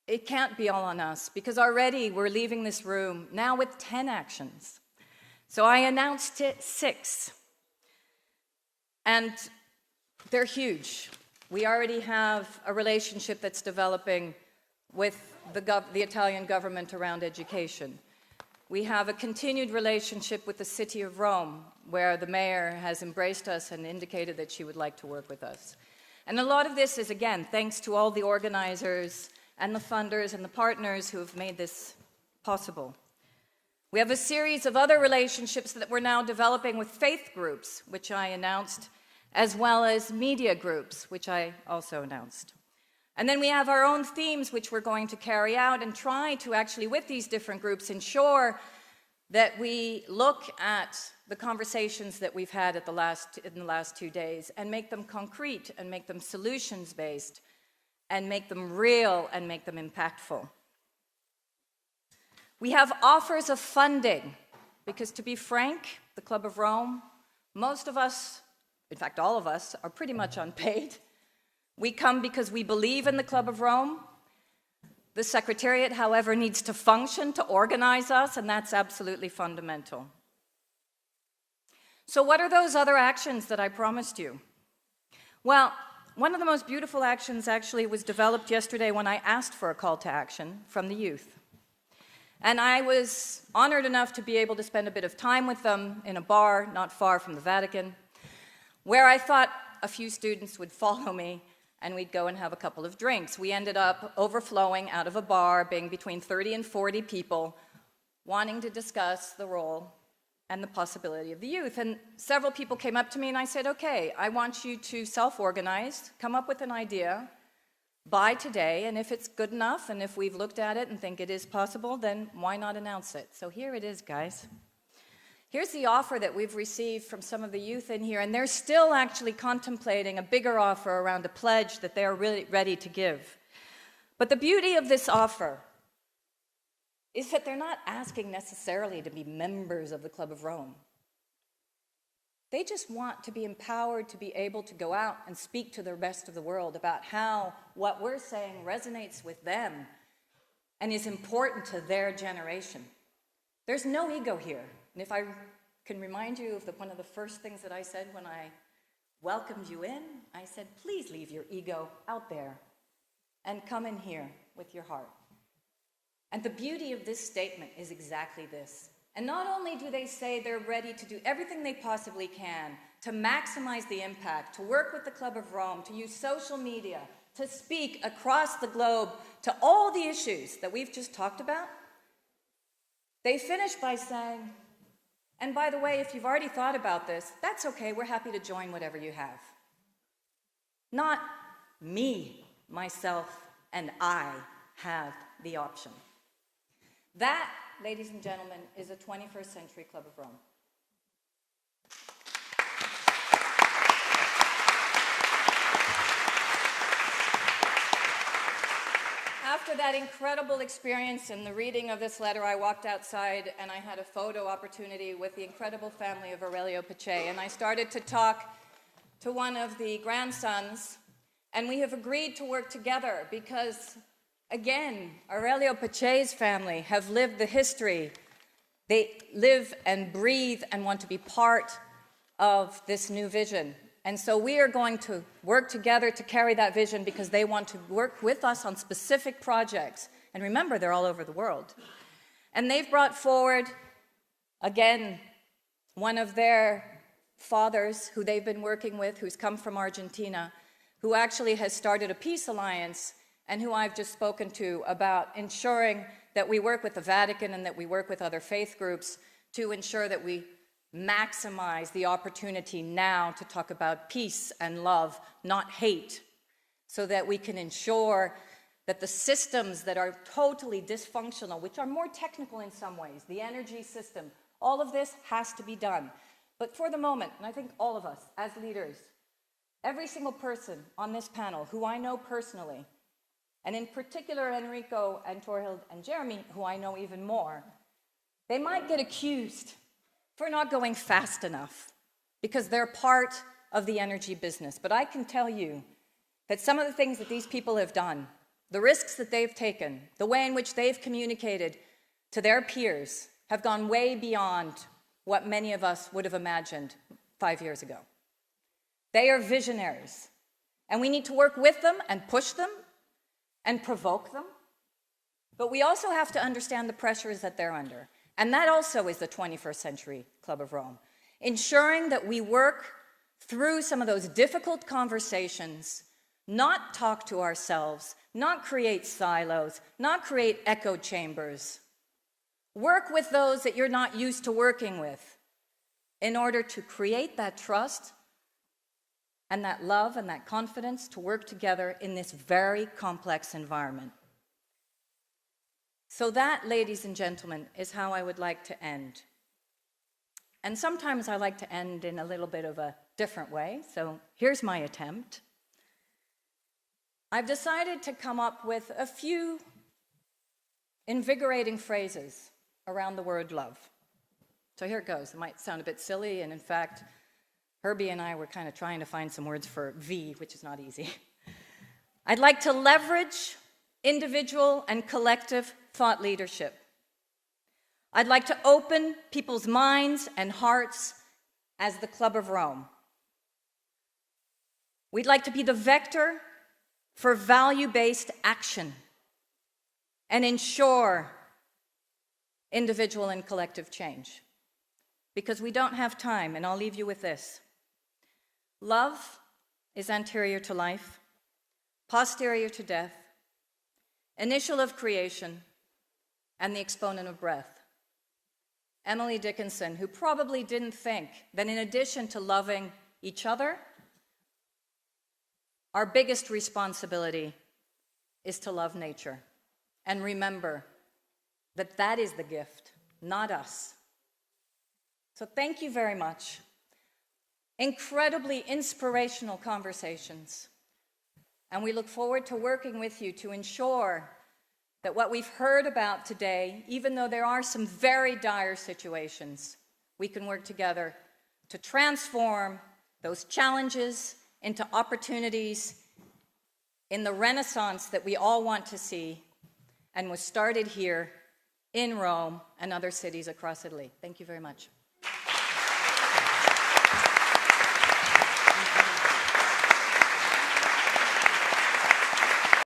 it can't be all on us, because already we're leaving this room now with 10 actions. So I announced 6. And they're huge. We already have a relationship that's developing with the Italian government around education. We have a continued relationship with the city of Rome, where the mayor has embraced us and indicated that she would like to work with us. And a lot of this is, again, thanks to all the organizers and the funders and the partners who have made this possible. We have a series of other relationships that we're now developing with faith groups, which I announced, as well as media groups, which I also announced. And then we have our own themes, which we're going to carry out and try to actually, with these different groups, ensure that we look at the conversations that we've had in the last 2 days and make them concrete and make them solutions-based and make them real and make them impactful. We have offers of funding, because to be frank, the Club of Rome, most of us, in fact all of us, are pretty much unpaid. We come because we believe in the Club of Rome. The Secretariat, however, needs to function to organize us, and that's absolutely fundamental. So what are those other actions that I promised you? Well, one of the most beautiful actions actually was developed yesterday when I asked for a call to action from the youth. And I was honored enough to be able to spend a bit of time with them in a bar not far from the Vatican, where I thought a few students would follow me and we'd go and have a couple of drinks. We ended up overflowing out of a bar, being between 30 and 40 people, wanting to discuss the role and the possibility of the youth. And several people came up to me and I said, okay, I want you to self-organize, come up with an idea by today, and if it's good enough, and if we've looked at it and think it is possible, then why not announce it? So here it is, guys. Here's the offer that we've received from some of the youth in here, and they're still actually contemplating a bigger offer around a pledge that they're really ready to give. But the beauty of this offer is that they're not asking necessarily to be members of the Club of Rome. They just want to be empowered to be able to go out and speak to the rest of the world about how what we're saying resonates with them and is important to their generation. There's no ego here. And if I can remind you of one of the first things that I said when I welcomed you in, I said, please leave your ego out there and come in here with your heart. And the beauty of this statement is exactly this. And not only do they say they're ready to do everything they possibly can to maximize the impact, to work with the Club of Rome, to use social media, to speak across the globe to all the issues that we've just talked about, they finish by saying, and by the way, if you've already thought about this, that's okay, we're happy to join whatever you have. Not me, myself, and I have the option. That, ladies and gentlemen, is a 21st century Club of Rome. After that incredible experience and the reading of this letter, I walked outside and I had a photo opportunity with the incredible family of Aurelio Pace, and I started to talk to one of the grandsons, and we have agreed to work together because, again, Aurelio Pace's family have lived the history. They live and breathe and want to be part of this new vision. And so we are going to work together to carry that vision because they want to work with us on specific projects. And remember, they're all over the world. And they've brought forward, again, one of their fathers who they've been working with, who's come from Argentina, who actually has started a peace alliance and who I've just spoken to about ensuring that we work with the Vatican and that we work with other faith groups to ensure that we maximize the opportunity now to talk about peace and love, not hate, so that we can ensure that the systems that are totally dysfunctional, which are more technical in some ways, the energy system, all of this has to be done. But for the moment, and I think all of us as leaders, every single person on this panel who I know personally, and in particular Enrico and Thorhild and Jeremy, who I know even more, they might get accused for not going fast enough because they're part of the energy business. But I can tell you that some of the things that these people have done, the risks that they've taken, the way in which they've communicated to their peers have gone way beyond what many of us would have imagined 5 years ago. They are visionaries, and we need to work with them and push them and provoke them. But we also have to understand the pressures that they're under. And that also is the 21st century Club of Rome, ensuring that we work through some of those difficult conversations, not talk to ourselves, not create silos, not create echo chambers. Work with those that you're not used to working with in order to create that trust and that love and that confidence to work together in this very complex environment. So that, ladies and gentlemen, is how I would like to end. And sometimes I like to end in a little bit of a different way, so here's my attempt. I've decided to come up with a few invigorating phrases around the word love. So here it goes. It might sound a bit silly, and in fact, Herbie and I were kind of trying to find some words for V, which is not easy. I'd like to leverage individual and collective thought leadership. I'd like to open people's minds and hearts as the Club of Rome. We'd like to be the vector for value-based action and ensure individual and collective change. Because we don't have time, and I'll leave you with this. Love is anterior to life, posterior to death, initial of creation, and the exponent of breath. Emily Dickinson, who probably didn't think that in addition to loving each other, our biggest responsibility is to love nature. And remember that that is the gift, not us. So thank you very much. Incredibly inspirational conversations. And we look forward to working with you to ensure that what we've heard about today, even though there are some very dire situations, we can work together to transform those challenges into opportunities in the renaissance that we all want to see and was started here in Rome and other cities across Italy. Thank you very much.